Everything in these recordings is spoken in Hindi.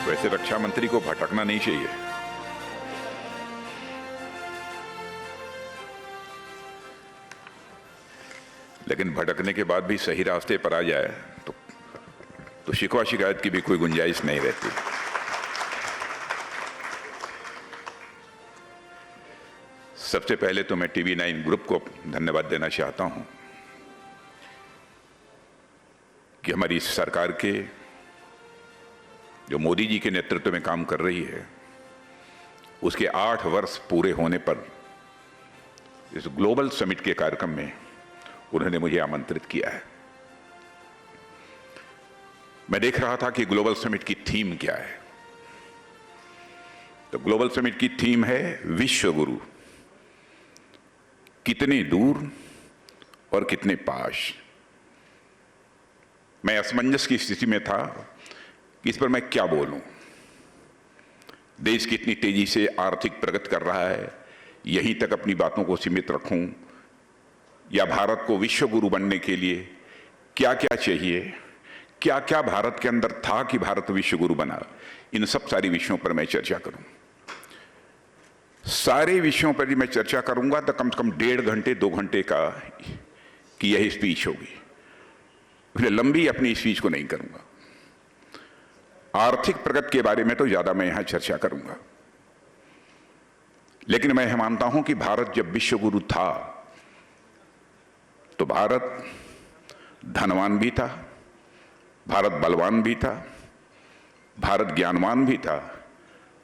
वैसे रक्षा मंत्री को भटकना नहीं चाहिए। लेकिन भटकने के बाद भी सही रास्ते पर आ जाए तो शिकवा शिकायत की भी कोई गुंजाइश नहीं रहती। सबसे पहले तो मैं TV9 ग्रुप को धन्यवाद देना चाहता हूं कि हमारी सरकार के जो मोदी जी के नेतृत्व में काम कर रही है, उसके 8 वर्ष पूरे होने पर इस ग्लोबल समिट के कार्यक्रम में उन्होंने मुझे आमंत्रित किया है। मैं देख रहा था कि ग्लोबल समिट की थीम क्या है। तो ग्लोबल समिट की थीम है विश्व गुरु, कितने दूर और कितने पास। मैं असमंजस की स्थिति में था कि इस पर मैं क्या बोलूं। देश कितनी तेजी से आर्थिक प्रगति कर रहा है, यहीं तक अपनी बातों को सीमित रखूं, या भारत को विश्व गुरु बनने के लिए क्या क्या चाहिए, क्या क्या भारत के अंदर था कि भारत विश्व गुरु बना। इन सब सारी विषयों पर मैं चर्चा करूं। सारे विषयों पर मैं चर्चा करूंगा तो कम से कम 1.5 घंटे 2 घंटे का की यह स्पीच होगी। इसलिए लंबी अपनी स्पीच को नहीं करूंगा। आर्थिक प्रगति के बारे में तो ज्यादा मैं यहां चर्चा करूंगा, लेकिन मैं मानता हूं कि भारत जब विश्व गुरु था तो भारत धनवान भी था, भारत बलवान भी था, भारत ज्ञानवान भी था,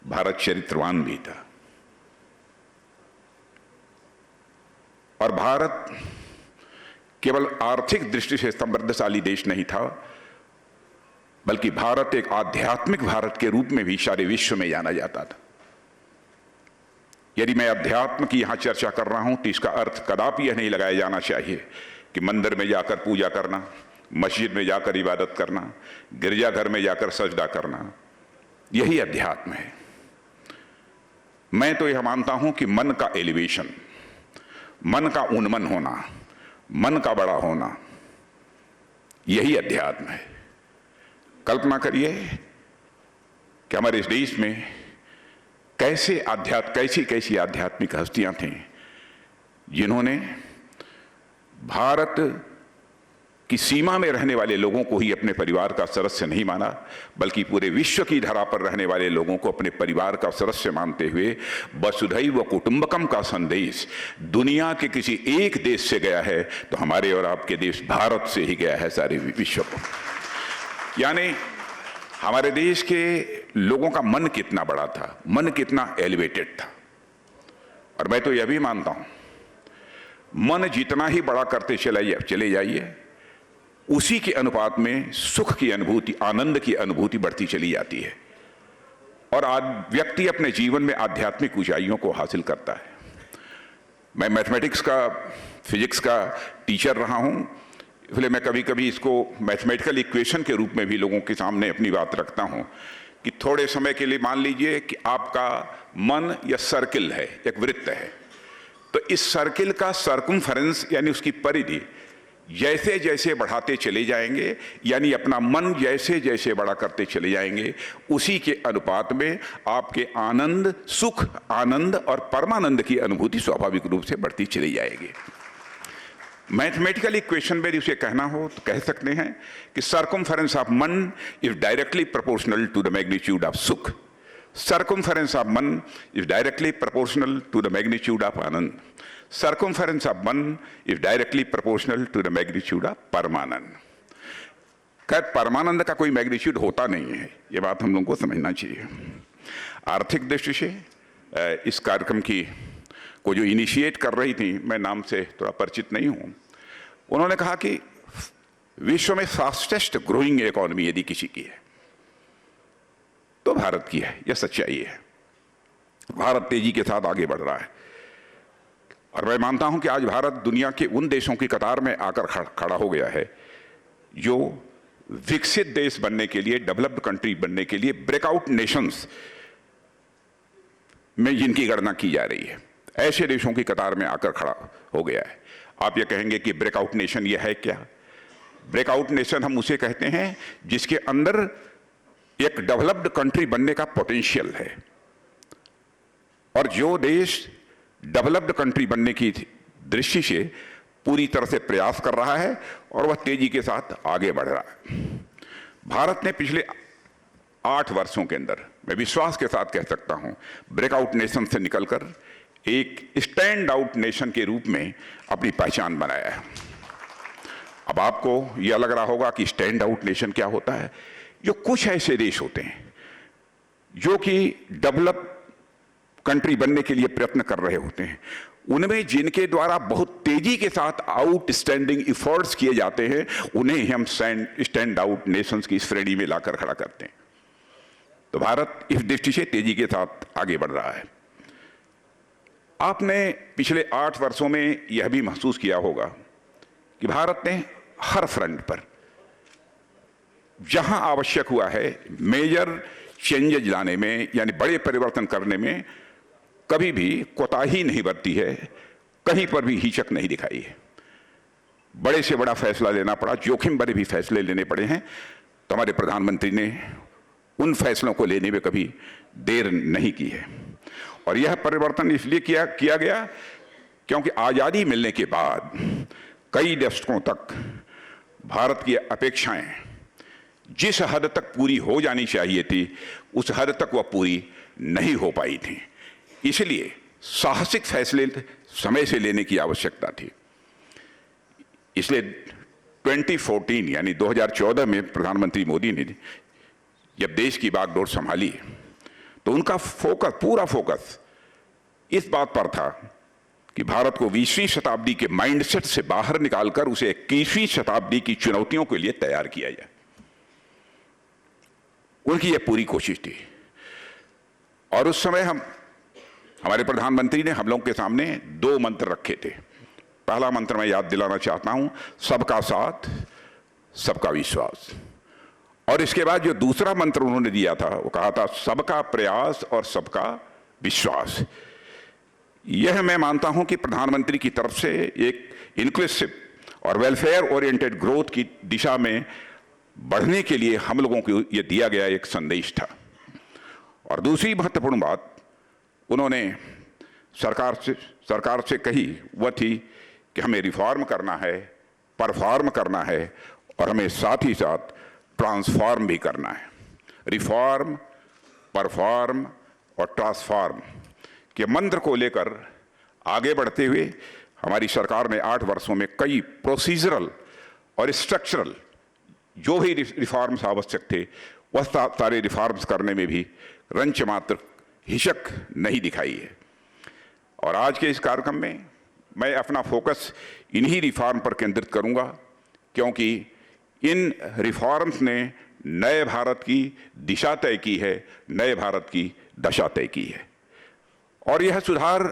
भारत चरित्रवान भी था। और भारत केवल आर्थिक दृष्टि से समृद्धशाली देश नहीं था, बल्कि भारत एक आध्यात्मिक भारत के रूप में भी सारे विश्व में जाना जाता था। यदि मैं अध्यात्म की यहां चर्चा कर रहा हूं तो इसका अर्थ कदापि यह नहीं लगाया जाना चाहिए कि मंदिर में जाकर पूजा करना, मस्जिद में जाकर इबादत करना, गिरजाघर में जाकर सजदा करना, यही अध्यात्म है। मैं तो यह मानता हूं कि मन का एलिवेशन, मन का उन्मन होना, मन का बड़ा होना, यही अध्यात्म है। कल्पना करिए कि हमारे इस देश में कैसी कैसी आध्यात्मिक हस्तियां थीं जिन्होंने भारत की सीमा में रहने वाले लोगों को ही अपने परिवार का सदस्य नहीं माना, बल्कि पूरे विश्व की धरा पर रहने वाले लोगों को अपने परिवार का सदस्य मानते हुए वसुधैव कुटुंबकम का संदेश दुनिया के किसी एक देश से गया है तो हमारे और आपके देश भारत से ही गया है सारे विश्व को। यानी हमारे देश के लोगों का मन कितना बड़ा था, मन कितना एलिवेटेड था। और मैं तो यह भी मानता हूं, मन जितना ही बड़ा करते चले जाइए, उसी के अनुपात में सुख की अनुभूति, आनंद की अनुभूति बढ़ती चली जाती है और व्यक्ति अपने जीवन में आध्यात्मिक ऊंचाइयों को हासिल करता है। मैं मैथमेटिक्स का, फिजिक्स का टीचर रहा हूं, इसलिए मैं कभी कभी इसको मैथमेटिकल इक्वेशन के रूप में भी लोगों के सामने अपनी बात रखता हूं कि थोड़े समय के लिए मान लीजिए कि आपका मन या सर्किल है, एक वृत्त है, तो इस सर्किल का सर्कमफेरेंस यानी उसकी परिधि जैसे जैसे बढ़ाते चले जाएंगे, यानी अपना मन जैसे जैसे बड़ा करते चले जाएंगे, उसी के अनुपात में आपके आनंद, सुख, आनंद और परमानंद की अनुभूति स्वाभाविक रूप से बढ़ती चली जाएगी। मैथमेटिकल इक्वेशन में उसे कहना हो तो कह सकते हैं कि circumference of man is directly proportional to the magnitude of sukh, circumference of man is directly proportional to the magnitude of anand, circumference of man is directly proportional to the magnitude of paramanand. खैर, परमानंद का कोई मैग्नीट्यूड होता नहीं है, ये बात हम लोगों को समझना चाहिए। आर्थिक दृष्टि से इस कार्यक्रम को जो इनिशिएट कर रही थी, मैं नाम से थोड़ा परिचित नहीं हूं, उन्होंने कहा कि विश्व में फास्टेस्ट ग्रोइंग इकोनॉमी यदि किसी की है तो भारत की है। यह सच्चाई है। भारत तेजी के साथ आगे बढ़ रहा है और मैं मानता हूं कि आज भारत दुनिया के उन देशों की कतार में आकर खड़ा हो गया है जो विकसित देश बनने के लिए, डेवलप्ड कंट्री बनने के लिए ब्रेकआउट नेशंस में जिनकी गणना की जा रही है, ऐसे देशों की कतार में आकर खड़ा हो गया है। आप ये कहेंगे कि ब्रेकआउट नेशन ये है क्या? ब्रेकआउट नेशन हम उसे कहते हैं जिसके अंदर एक डेवलप्ड कंट्री बनने का पोटेंशियल है, और जो देश डेवलप्ड कंट्री बनने की दृष्टि से पूरी तरह से प्रयास कर रहा है और वह तेजी के साथ आगे बढ़ रहा है। भारत ने पिछले 8 वर्षों के अंदर, मैं विश्वास के साथ कह सकता हूं, ब्रेकआउट नेशन से निकलकर एक स्टैंड आउट नेशन के रूप में अपनी पहचान बनाया है। अब आपको यह लग रहा होगा कि स्टैंड आउट नेशन क्या होता है। जो कुछ ऐसे देश होते हैं जो कि डेवलप कंट्री बनने के लिए प्रयत्न कर रहे होते हैं, उनमें जिनके द्वारा बहुत तेजी के साथ आउटस्टैंडिंग एफर्ट्स किए जाते हैं, उन्हें हम स्टैंड आउट नेशंस की श्रेणी में लाकर खड़ा करते हैं। तो भारत इस दृष्टि से तेजी के साथ आगे बढ़ रहा है। आपने पिछले 8 वर्षों में यह भी महसूस किया होगा कि भारत ने हर फ्रंट पर जहां आवश्यक हुआ है मेजर चेंजेज लाने में, यानी बड़े परिवर्तन करने में, कभी भी कोताही नहीं बरती है, कहीं पर भी हिचक नहीं दिखाई है। बड़े से बड़ा फैसला लेना पड़ा, जोखिम भरे भी फैसले लेने पड़े हैं, तो हमारे प्रधानमंत्री ने उन फैसलों को लेने में कभी देर नहीं की है। और यह परिवर्तन इसलिए किया गया क्योंकि आज़ादी मिलने के बाद कई दशकों तक भारत की अपेक्षाएं जिस हद तक पूरी हो जानी चाहिए थी, उस हद तक वह पूरी नहीं हो पाई थी। इसलिए साहसिक फैसले समय से लेने की आवश्यकता थी। इसलिए 2014 यानी 2014 में प्रधानमंत्री मोदी ने जब देश की बागडोर संभाली, तो उनका पूरा फोकस इस बात पर था कि भारत को 20वीं शताब्दी के माइंडसेट से बाहर निकालकर उसे 21वीं शताब्दी की चुनौतियों के लिए तैयार किया जाए। उनकी यह पूरी कोशिश थी। और उस समय हमारे प्रधानमंत्री ने हम लोगों के सामने 2 मंत्र रखे थे। पहला मंत्र मैं याद दिलाना चाहता हूं, सबका साथ, सबका विश्वास। और इसके बाद जो दूसरा मंत्र उन्होंने दिया था, वो कहा था सबका प्रयास और सबका विश्वास। यह मैं मानता हूं कि प्रधानमंत्री की तरफ से एक इंक्लूसिव और वेलफेयर ओरिएंटेड ग्रोथ की दिशा में बढ़ने के लिए हम लोगों को यह दिया गया एक संदेश था। और दूसरी महत्वपूर्ण बात उन्होंने सरकार से कही, वह थी कि हमें रिफॉर्म करना है, परफॉर्म करना है, और हमें साथ ही साथ ट्रांसफॉर्म भी करना है। रिफॉर्म, परफॉर्म और ट्रांसफॉर्म के मंत्र को लेकर आगे बढ़ते हुए हमारी सरकार ने 8 वर्षों में कई प्रोसीजरल और स्ट्रक्चरल जो भी रिफॉर्म्स आवश्यक थे, वह सारे रिफॉर्म्स करने में भी रंच मात्र हिचक नहीं दिखाई है। और आज के इस कार्यक्रम में मैं अपना फोकस इन्हीं रिफॉर्म पर केंद्रित करूंगा, क्योंकि इन रिफॉर्म्स ने नए भारत की दिशा तय की है, नए भारत की दशा तय की है। और यह सुधार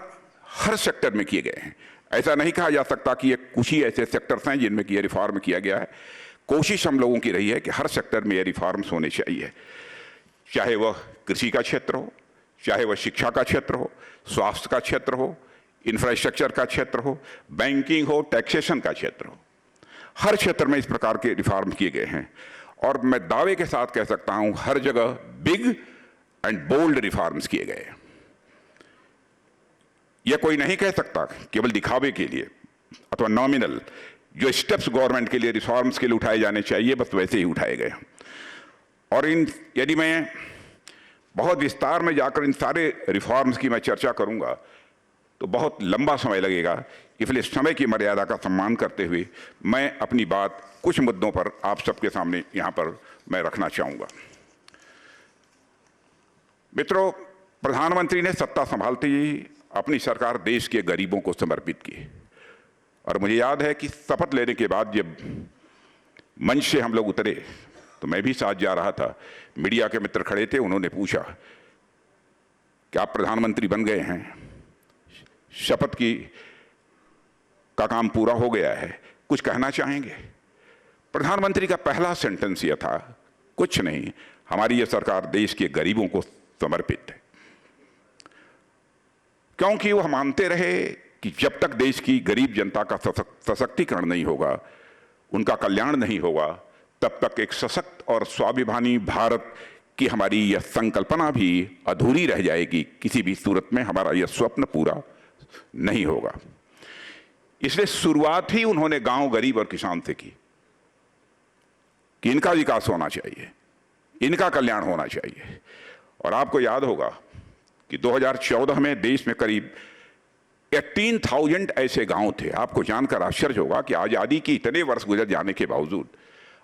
हर सेक्टर में किए गए हैं। ऐसा नहीं कहा जा सकता कि ये कुछ ही ऐसे सेक्टर्स हैं जिनमें कि यह रिफॉर्म किया गया है। कोशिश हम लोगों की रही है कि हर सेक्टर में ये रिफॉर्म्स होने चाहिए, चाहे वह कृषि का क्षेत्र हो, चाहे वह शिक्षा का क्षेत्र हो, स्वास्थ्य का क्षेत्र हो, इंफ्रास्ट्रक्चर का क्षेत्र हो, बैंकिंग हो, टैक्सेशन का क्षेत्र हो। हर क्षेत्र में इस प्रकार के रिफॉर्म किए गए हैं। और मैं दावे के साथ कह सकता हूं, हर जगह बिग एंड बोल्ड रिफॉर्म्स किए गए। यह कोई नहीं कह सकता केवल दिखावे के लिए अथवा नॉमिनल जो स्टेप्स गवर्नमेंट के लिए रिफॉर्म्स के लिए उठाए जाने चाहिए, बस वैसे ही उठाए गए। और यदि मैं बहुत विस्तार में जाकर इन सारे रिफॉर्म्स की मैं चर्चा करूंगा तो बहुत लंबा समय लगेगा। इसलिए समय की मर्यादा का सम्मान करते हुए मैं अपनी बात कुछ मुद्दों पर आप सबके सामने यहां पर मैं रखना चाहूंगा। मित्रों, प्रधानमंत्री ने सत्ता संभालते ही अपनी सरकार देश के गरीबों को समर्पित की। और मुझे याद है कि शपथ लेने के बाद जब मंच से हम लोग उतरे तो मैं भी साथ जा रहा था। मीडिया के मित्र खड़े थे, उन्होंने पूछा कि आप प्रधानमंत्री बन गए हैं, शपथ का काम पूरा हो गया है, कुछ कहना चाहेंगे? प्रधानमंत्री का पहला सेंटेंस यह था, कुछ नहीं, हमारी यह सरकार देश के गरीबों को समर्पित है। क्योंकि वह मानते रहे कि जब तक देश की गरीब जनता का सशक्तिकरण नहीं होगा, उनका कल्याण नहीं होगा, तब तक एक सशक्त और स्वाभिमानी भारत कि हमारी यह संकल्पना भी अधूरी रह जाएगी, किसी भी सूरत में हमारा यह स्वप्न पूरा नहीं होगा। इसलिए शुरुआत ही उन्होंने गांव, गरीब और किसान से की कि इनका विकास होना चाहिए, इनका कल्याण होना चाहिए। और आपको याद होगा कि 2014 में देश में करीब 18,000 ऐसे गांव थे। आपको जानकर आश्चर्य होगा कि आज़ादी की इतने वर्ष गुजर जाने के बावजूद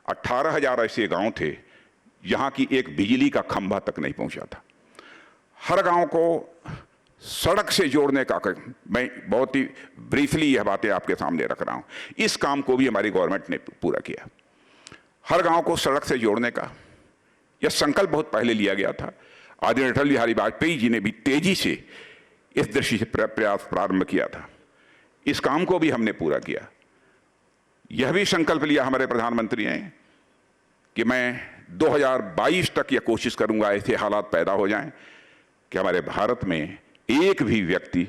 18,000 ऐसे गांव थे जहां की एक बिजली का खंभा तक नहीं पहुंचा था। हर गांव को सड़क से जोड़ने का, मैं बहुत ही ब्रीफली यह बातें आपके सामने रख रहा हूं, इस काम को भी हमारी गवर्नमेंट ने पूरा किया। हर गांव को सड़क से जोड़ने का यह संकल्प बहुत पहले लिया गया था। आदरणीय अटल बिहारी वाजपेयी जी ने भी तेजी से इस दृष्टि से प्रयास प्रारंभ किया था। इस काम को भी हमने पूरा किया। यह भी संकल्प लिया हमारे प्रधानमंत्री ने कि मैं 2022 तक यह कोशिश करूंगा ऐसे हालात पैदा हो जाएं कि हमारे भारत में एक भी व्यक्ति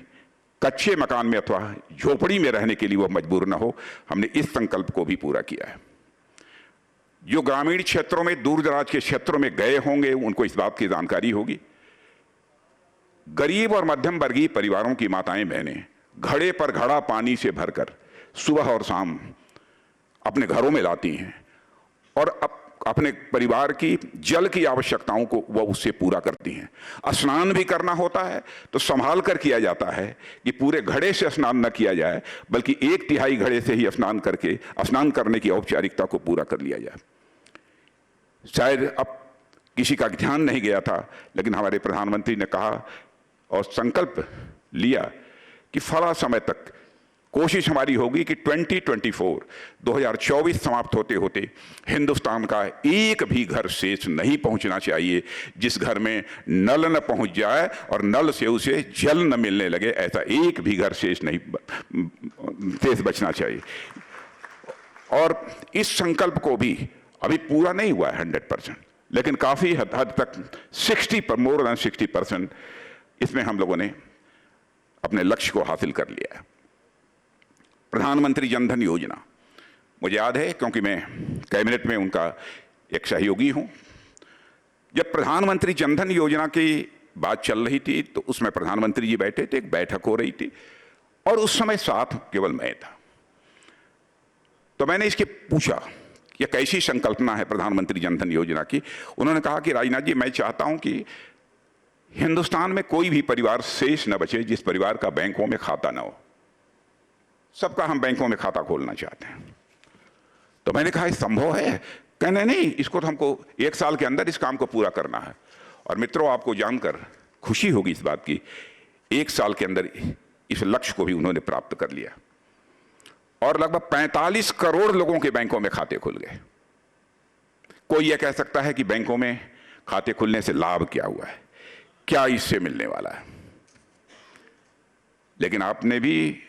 कच्चे मकान में अथवा झोपड़ी में रहने के लिए वह मजबूर न हो। हमने इस संकल्प को भी पूरा किया है। जो ग्रामीण क्षेत्रों में, दूर दराज के क्षेत्रों में गए होंगे उनको इस बात की जानकारी होगी, गरीब और मध्यम वर्गीय परिवारों की माताएं बहनें घड़े पर घड़ा पानी से भरकर सुबह और शाम अपने घरों में लाती हैं और अपने परिवार की जल की आवश्यकताओं को वह उससे पूरा करती हैं। स्नान भी करना होता है तो संभाल कर किया जाता है कि पूरे घड़े से स्नान न किया जाए, बल्कि 1/3 घड़े से ही स्नान करने की औपचारिकता को पूरा कर लिया जाए। शायद अब किसी का ध्यान नहीं गया था, लेकिन हमारे प्रधानमंत्री ने कहा और संकल्प लिया कि फला समय तक कोशिश हमारी होगी कि 2024 समाप्त होते होते हिंदुस्तान का एक भी घर शेष नहीं पहुंचना चाहिए जिस घर में नल न पहुंच जाए और नल से उसे जल न मिलने लगे। ऐसा एक भी घर शेष बचना चाहिए। और इस संकल्प को भी अभी पूरा नहीं हुआ है 100%, लेकिन काफी हद तक मोर देन 60% इसमें हम लोगों ने अपने लक्ष्य को हासिल कर लिया है। प्रधानमंत्री जनधन योजना, मुझे याद है क्योंकि मैं कैबिनेट में उनका एक सहयोगी हूं। जब प्रधानमंत्री जनधन योजना की बात चल रही थी तो उसमें प्रधानमंत्री जी बैठे थे, एक बैठक हो रही थी और उस समय साथ केवल मैं था। तो मैंने इसके पूछा यह कैसी संकल्पना है प्रधानमंत्री जनधन योजना की। उन्होंने कहा कि राजनाथ जी, मैं चाहता हूं कि हिंदुस्तान में कोई भी परिवार शेष न बचे जिस परिवार का बैंकों में खाता न हो। सबका हम बैंकों में खाता खोलना चाहते हैं। तो मैंने कहा संभव है? कहने नहीं, इसको तो हमको 1 साल के अंदर इस काम को पूरा करना है। और मित्रों, आपको जानकर खुशी होगी इस बात की, 1 साल के अंदर इस लक्ष्य को भी उन्होंने प्राप्त कर लिया और लगभग 45 करोड़ लोगों के बैंकों में खाते खुल गए। कोई यह कह सकता है कि बैंकों में खाते खुलने से लाभ क्या हुआ है, क्या इससे मिलने वाला है, लेकिन आपने भी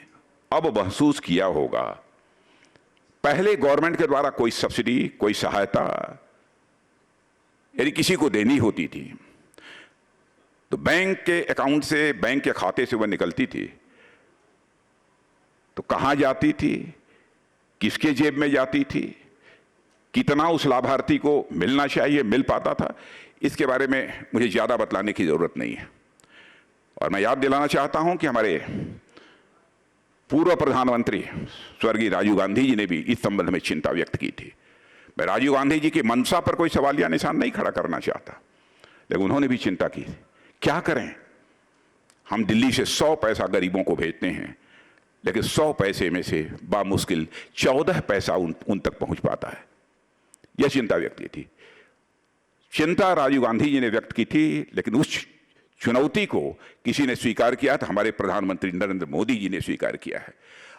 अब महसूस किया होगा, पहले गवर्नमेंट के द्वारा कोई सब्सिडी, कोई सहायता यदि किसी को देनी होती थी तो बैंक के अकाउंट से, बैंक के खाते से वह निकलती थी तो कहां जाती थी, किसके जेब में जाती थी, कितना उस लाभार्थी को मिलना चाहिए, मिल पाता था, इसके बारे में मुझे ज्यादा बतलाने की जरूरत नहीं है। और मैं याद दिलाना चाहता हूं कि हमारे पूर्व प्रधानमंत्री स्वर्गीय राजीव गांधी जी ने भी इस संबंध में चिंता व्यक्त की थी। मैं राजीव गांधी जी की मंशा पर कोई सवालिया निशान नहीं खड़ा करना चाहता, लेकिन उन्होंने भी चिंता की। क्या करें, हम दिल्ली से 100 पैसा गरीबों को भेजते हैं, लेकिन 100 पैसे में से बामुश्किल 14 पैसा उन तक पहुंच पाता है। यह चिंता व्यक्त की थी। चिंता राजीव गांधी जी ने व्यक्त की थी, लेकिन उस चुनौती को किसी ने स्वीकार किया था, हमारे प्रधानमंत्री नरेंद्र मोदी जी ने स्वीकार किया है।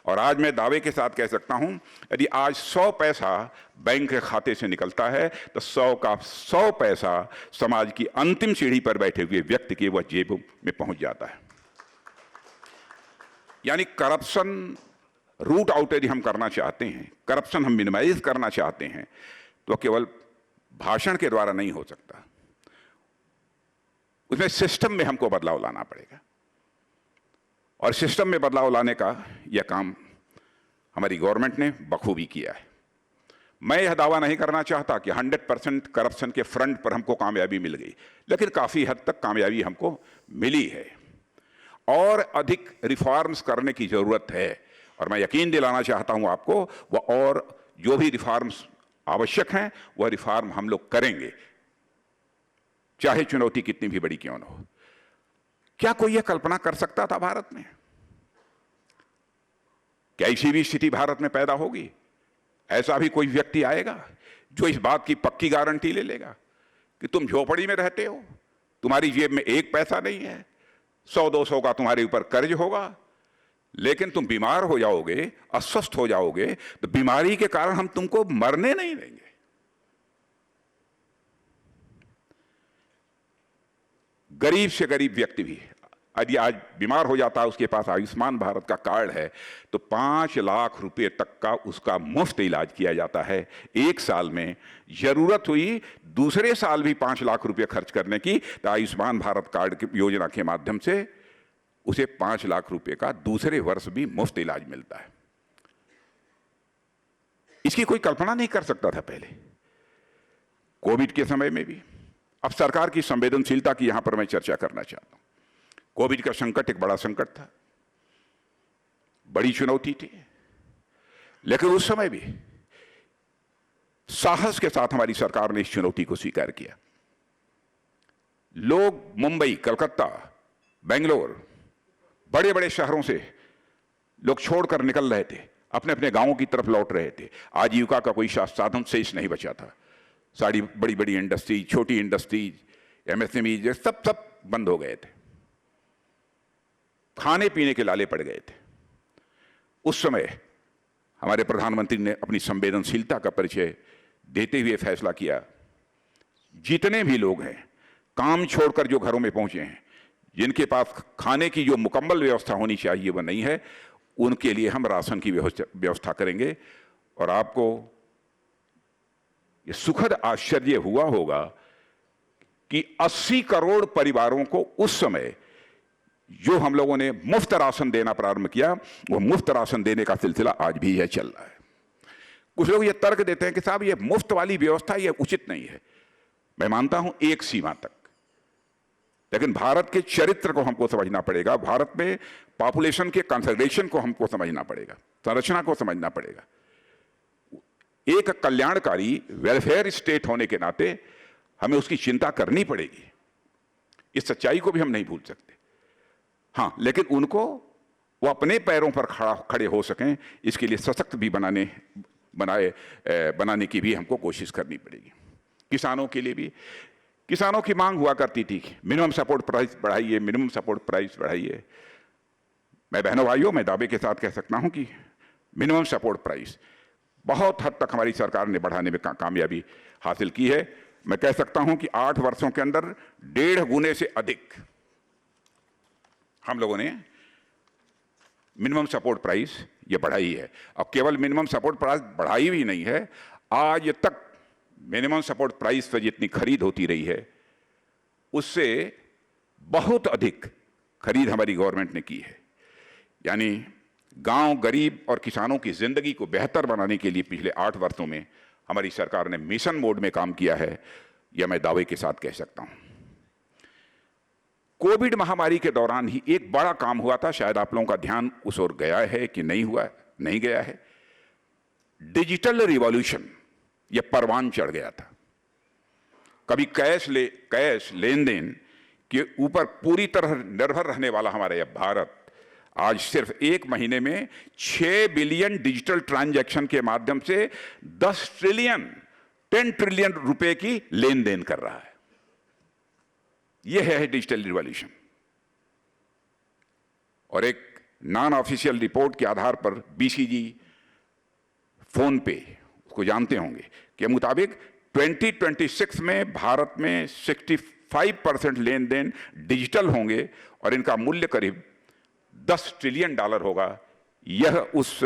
और आज मैं दावे के साथ कह सकता हूं, यदि आज 100 पैसा बैंक के खाते से निकलता है तो 100 का 100 पैसा समाज की अंतिम सीढ़ी पर बैठे हुए व्यक्ति के वह जेब में पहुंच जाता है। यानी करप्शन रूट आउट यदि हम करना चाहते हैं, करप्शन हम मिनिमाइज करना चाहते हैं, तो केवल भाषण के द्वारा नहीं हो सकता। उसमें सिस्टम में हमको बदलाव लाना पड़ेगा और सिस्टम में बदलाव लाने का यह काम हमारी गवर्नमेंट ने बखूबी किया है। मैं यह दावा नहीं करना चाहता कि 100% करप्शन के फ्रंट पर हमको कामयाबी मिल गई, लेकिन काफी हद तक कामयाबी हमको मिली है और अधिक रिफॉर्म्स करने की जरूरत है। और मैं यकीन दिलाना चाहता हूं आपको, वह और जो भी रिफॉर्म्स आवश्यक हैं वह रिफॉर्म हम लोग करेंगे, चाहे चुनौती कितनी भी बड़ी क्यों न हो। क्या कोई यह कल्पना कर सकता था भारत में क्या ऐसी भी स्थिति भारत में पैदा होगी? ऐसा भी कोई व्यक्ति आएगा जो इस बात की पक्की गारंटी ले लेगा कि तुम झोपड़ी में रहते हो, तुम्हारी जेब में एक पैसा नहीं है, 100-200 का तुम्हारे ऊपर कर्ज होगा, लेकिन तुम बीमार हो जाओगे, अस्वस्थ हो जाओगे, तो बीमारी के कारण हम तुमको मरने नहीं देंगे। गरीब से गरीब व्यक्ति भी यदि आज बीमार हो जाता है, उसके पास आयुष्मान भारत का कार्ड है, तो 5 लाख रुपए तक का उसका मुफ्त इलाज किया जाता है एक साल में। जरूरत हुई दूसरे साल भी 5 लाख रुपए खर्च करने की, तो आयुष्मान भारत कार्ड की योजना के माध्यम से उसे 5 लाख रुपए का दूसरे वर्ष भी मुफ्त इलाज मिलता है। इसकी कोई कल्पना नहीं कर सकता था पहले, कोविड के समय में भी। अब सरकार की संवेदनशीलता की यहां पर मैं चर्चा करना चाहता हूं। कोविड का संकट एक बड़ा संकट था, बड़ी चुनौती थी, लेकिन उस समय भी साहस के साथ हमारी सरकार ने इस चुनौती को स्वीकार किया। लोग मुंबई, कलकत्ता, बेंगलोर, बड़े बड़े शहरों से लोग छोड़कर निकल रहे थे, अपने अपने गांवों की तरफ लौट रहे थे। आजीविका का कोई साधन शेष नहीं बचा था। सारी बड़ी बड़ी इंडस्ट्रीज, छोटी इंडस्ट्रीज, एमएसएमई सब बंद हो गए थे, खाने पीने के लाले पड़ गए थे। उस समय हमारे प्रधानमंत्री ने अपनी संवेदनशीलता का परिचय देते हुए फैसला किया, जितने भी लोग हैं काम छोड़कर जो घरों में पहुंचे हैं, जिनके पास खाने की जो मुकम्मल व्यवस्था होनी चाहिए वह नहीं है, उनके लिए हम राशन की व्यवस्था करेंगे। और आपको ये सुखद आश्चर्य हुआ होगा कि 80 करोड़ परिवारों को उस समय जो हम लोगों ने मुफ्त राशन देना प्रारंभ किया, वो मुफ्त राशन देने का सिलसिला आज भी यह चल रहा है। कुछ लोग ये तर्क देते हैं कि साहब ये मुफ्त वाली व्यवस्था ये उचित नहीं है। मैं मानता हूं एक सीमा तक, लेकिन भारत के चरित्र को हमको समझना पड़ेगा, भारत में पॉपुलेशन के कंसंट्रेशन को हमको समझना पड़ेगा, संरचना को समझना पड़ेगा। एक कल्याणकारी वेलफेयर स्टेट होने के नाते हमें उसकी चिंता करनी पड़ेगी, इस सच्चाई को भी हम नहीं भूल सकते। हाँ, लेकिन उनको वो अपने पैरों पर खड़े हो सकें, इसके लिए सशक्त भी बनाने की भी हमको कोशिश करनी पड़ेगी। किसानों के लिए भी, किसानों की मांग हुआ करती थी मिनिमम सपोर्ट प्राइस बढ़ाइए, मिनिमम सपोर्ट प्राइस बढ़ाइए। मैं बहनों भाइयों, मैं दावे के साथ कह सकता हूं कि मिनिमम सपोर्ट प्राइस बहुत हद तक हमारी सरकार ने बढ़ाने में कामयाबी हासिल की है। मैं कह सकता हूं कि 8 वर्षों के अंदर 1.5 गुने से अधिक हम लोगों ने मिनिमम सपोर्ट प्राइस ये बढ़ाई है। अब केवल मिनिमम सपोर्ट प्राइस बढ़ाई भी नहीं है, आज तक मिनिमम सपोर्ट प्राइस पर जितनी खरीद होती रही है उससे बहुत अधिक खरीद हमारी गवर्नमेंट ने की है। यानी गांव, गरीब और किसानों की जिंदगी को बेहतर बनाने के लिए पिछले 8 वर्षों में हमारी सरकार ने मिशन मोड में काम किया है, यह मैं दावे के साथ कह सकता हूं। कोविड महामारी के दौरान ही एक बड़ा काम हुआ था, शायद आप लोगों का ध्यान उस ओर गया है कि नहीं हुआ, नहीं गया है। डिजिटल रिवॉल्यूशन यह परवान चढ़ गया था। कभी कैश लेन देन के ऊपर पूरी तरह निर्भर रहने वाला हमारा यह भारत आज सिर्फ 1 महीने में 6 बिलियन डिजिटल ट्रांजैक्शन के माध्यम से 10 ट्रिलियन रुपए की लेन देन कर रहा है। यह है डिजिटल रिवॉल्यूशन। और एक नॉन ऑफिशियल रिपोर्ट के आधार पर बीसीजी, फोन पे, उसको जानते होंगे, के मुताबिक 2026 में भारत में 65% लेन देन डिजिटल होंगे और इनका मूल्य करीब $10 ट्रिलियन होगा। यह उस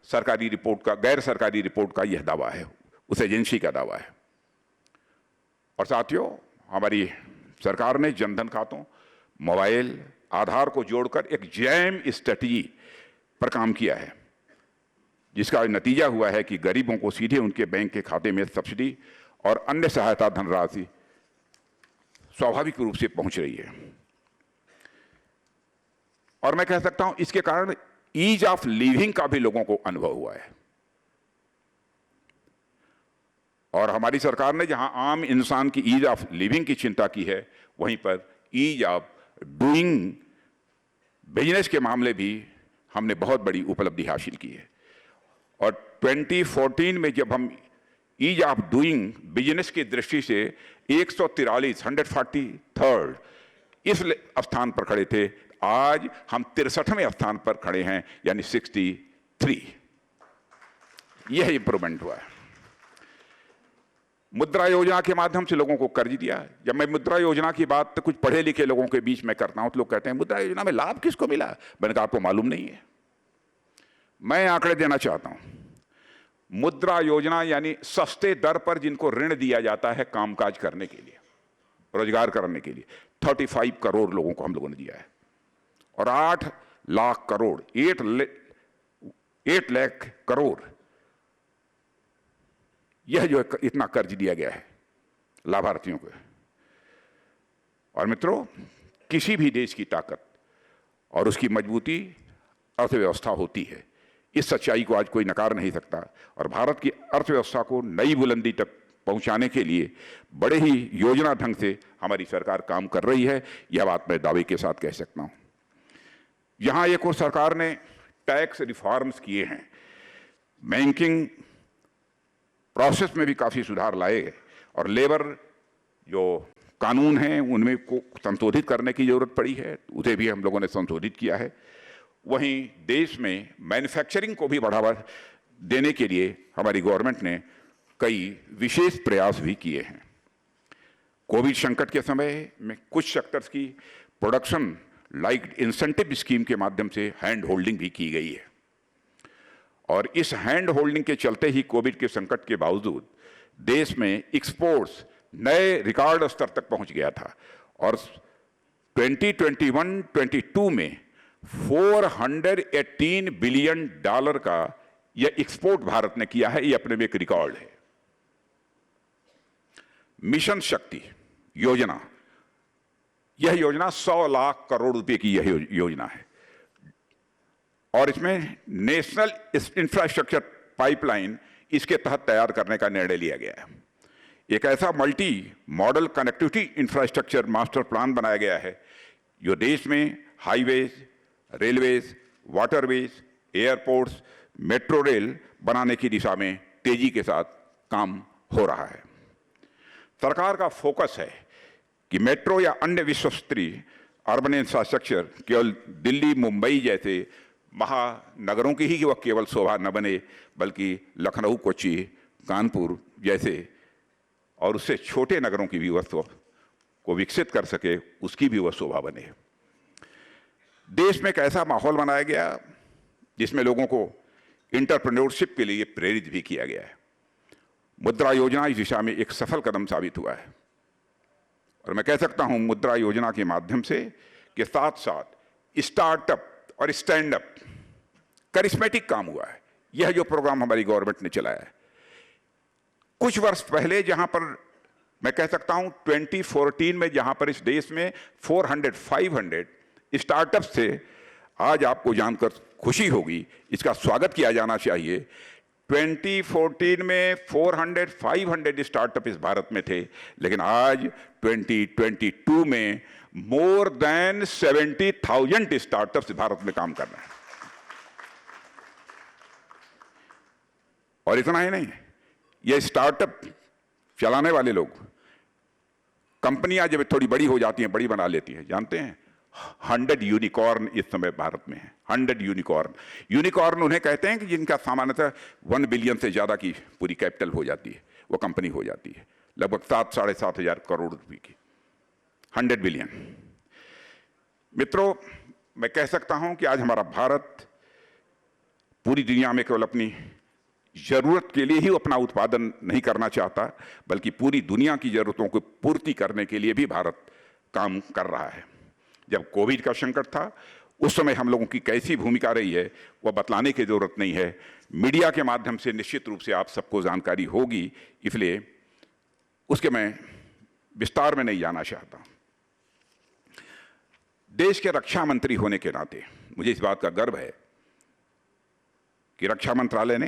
सरकारी रिपोर्ट का, गैर सरकारी रिपोर्ट का यह दावा है, उस एजेंसी का दावा है। और साथियों, हमारी सरकार ने जनधन खातों, मोबाइल, आधार को जोड़कर एक जैम स्ट्रेटजी पर काम किया है। जिसका नतीजा हुआ है कि गरीबों को सीधे उनके बैंक के खाते में सब्सिडी और अन्य सहायता धनराशि स्वाभाविक रूप से पहुंच रही है। और मैं कह सकता हूं इसके कारण ईज ऑफ लिविंग का भी लोगों को अनुभव हुआ है। और हमारी सरकार ने जहां आम इंसान की ईज ऑफ लिविंग की चिंता की है, वहीं पर ईज ऑफ डूइंग बिजनेस के मामले भी हमने बहुत बड़ी उपलब्धि हासिल की है। और 2014 में जब हम ईज ऑफ डूइंग बिजनेस की दृष्टि से 143 इस स्थान पर खड़े थे, आज हम 63वें स्थान पर खड़े हैं, यानी 63। यह इंप्रूवमेंट हुआ है। मुद्रा योजना के माध्यम से लोगों को कर्ज दिया। जब मैं मुद्रा योजना की बात तो कुछ पढ़े लिखे लोगों के बीच में करता हूं तो लोग कहते हैं मुद्रा योजना में लाभ किसको मिला? मैंने कहा आपको मालूम नहीं है। मैं आंकड़े देना चाहता हूं। मुद्रा योजना यानी सस्ते दर पर जिनको ऋण दिया जाता है कामकाज करने के लिए, रोजगार करने के लिए, 35 करोड़ लोगों को हम लोगों ने दिया है। और 8 लाख करोड़ 8 लाख करोड़ यह जो इतना कर्ज दिया गया है लाभार्थियों को। और मित्रों, किसी भी देश की ताकत और उसकी मजबूती अर्थव्यवस्था होती है। इस सच्चाई को आज कोई नकार नहीं सकता। और भारत की अर्थव्यवस्था को नई बुलंदी तक पहुंचाने के लिए बड़े ही योजना ढंग से हमारी सरकार काम कर रही है। यह बात मैं दावे के साथ कह सकता हूं। यहां एक और सरकार ने टैक्स रिफॉर्म्स किए हैं, बैंकिंग प्रोसेस में भी काफी सुधार लाए गए, और लेबर जो कानून हैं उनमें को संशोधित करने की जरूरत पड़ी है, उसे भी हम लोगों ने संशोधित किया है। वहीं देश में मैन्युफैक्चरिंग को भी बढ़ावा देने के लिए हमारी गवर्नमेंट ने कई विशेष प्रयास भी किए हैं। कोविड संकट के समय में कुछ सेक्टर्स की प्रोडक्शन लाइक इंसेंटिव स्कीम के माध्यम से हैंड होल्डिंग भी की गई है। और इस हैंड होल्डिंग के चलते ही कोविड के संकट के बावजूद देश में एक्सपोर्ट्स नए रिकॉर्ड स्तर तक पहुंच गया था। और 2021-22 में $418 बिलियन का यह एक्सपोर्ट भारत ने किया है। यह अपने में एक रिकॉर्ड है। मिशन शक्ति योजना, यह योजना 100 लाख करोड़ रुपए की यह योजना है। और इसमें नेशनल इंफ्रास्ट्रक्चर पाइपलाइन इसके तहत तैयार करने का निर्णय लिया गया है। एक ऐसा multi modal connectivity infrastructure master plan बनाया गया है जो देश में highways, railways, waterways, airports, metro rail बनाने की दिशा में तेजी के साथ काम हो रहा है। सरकार का फोकस है कि मेट्रो या अन्य विश्वस्तरीय अर्बन इंफ्रास्ट्रक्चर केवल दिल्ली, मुंबई जैसे महानगरों की ही वह केवल शोभा न बने, बल्कि लखनऊ, कोच्चि, कानपुर जैसे और उससे छोटे नगरों की भी वह को विकसित कर सके, उसकी भी वह शोभा बने। देश में एक ऐसा माहौल बनाया गया जिसमें लोगों को इंटरप्रेन्योरशिप के लिए प्रेरित भी किया गया है। मुद्रा योजना इस दिशा में एक सफल कदम साबित हुआ है। और मैं कह सकता हूं मुद्रा योजना के माध्यम से के साथ साथ स्टार्टअप और स्टैंड अप करिश्मेटिक काम हुआ है। यह जो प्रोग्राम हमारी गवर्नमेंट ने चलाया है, कुछ वर्ष पहले जहां पर मैं कह सकता हूं 2014 में जहां पर इस देश में 400-500 स्टार्टअप्स थे, आज आपको जानकर खुशी होगी, इसका स्वागत किया जाना चाहिए। 2014 में 400-500 स्टार्टअप इस भारत में थे, लेकिन आज 2022 में मोर देन 70,000 स्टार्टअप्स भारत में काम कर रहे हैं। और इतना ही नहीं, ये स्टार्टअप चलाने वाले लोग, कंपनियां जब थोड़ी बड़ी हो जाती हैं, बड़ी बना लेती हैं, जानते हैं 100 यूनिकॉर्न इस समय भारत में है। 100 यूनिकॉर्न। यूनिकॉर्न उन्हें कहते हैं कि जिनका सामान्यतः 1 बिलियन से ज्यादा की पूरी कैपिटल हो जाती है, वो कंपनी हो जाती है, लगभग 7-7.5 हजार करोड़ रुपए की। 100 बिलियन। मित्रों, मैं कह सकता हूं कि आज हमारा भारत पूरी दुनिया में केवल अपनी जरूरत के लिए ही अपना उत्पादन नहीं करना चाहता, बल्कि पूरी दुनिया की जरूरतों को पूर्ति करने के लिए भी भारत काम कर रहा है। जब कोविड का संकट था, उस समय हम लोगों की कैसी भूमिका रही है वह बतलाने की जरूरत नहीं है। मीडिया के माध्यम से निश्चित रूप से आप सबको जानकारी होगी, इसलिए उसके मैं विस्तार में नहीं जाना चाहता। देश के रक्षा मंत्री होने के नाते मुझे इस बात का गर्व है कि रक्षा मंत्रालय ने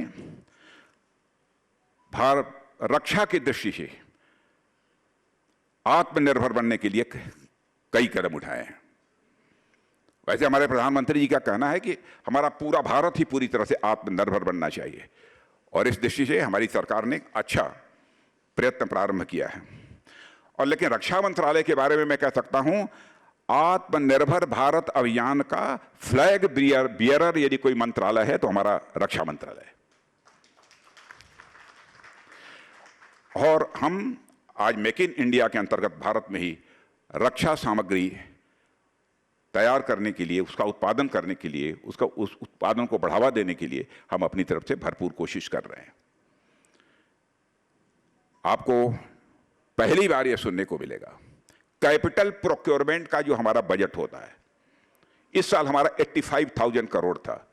भारत रक्षा की दृष्टि से आत्मनिर्भर बनने के लिए कई कदम उठाए हैं। वैसे हमारे प्रधानमंत्री जी का कहना है कि हमारा पूरा भारत ही पूरी तरह से आत्मनिर्भर बनना चाहिए, और इस दृष्टि से हमारी सरकार ने अच्छा प्रयत्न प्रारंभ किया है। और लेकिन रक्षा मंत्रालय के बारे में मैं कह सकता हूं, आत्मनिर्भर भारत अभियान का फ्लैग बियरर यदि कोई मंत्रालय है तो हमारा रक्षा मंत्रालय है। और हम आज मेक इन इंडिया के अंतर्गत भारत में ही रक्षा सामग्री तैयार करने के लिए, उसका उत्पादन करने के लिए, उस उत्पादन को बढ़ावा देने के लिए हम अपनी तरफ से भरपूर कोशिश कर रहे हैं। आपको पहली बार यह सुनने को मिलेगा, कैपिटल प्रोक्योरमेंट का जो हमारा बजट होता है, इस साल हमारा 85,000 करोड़ था।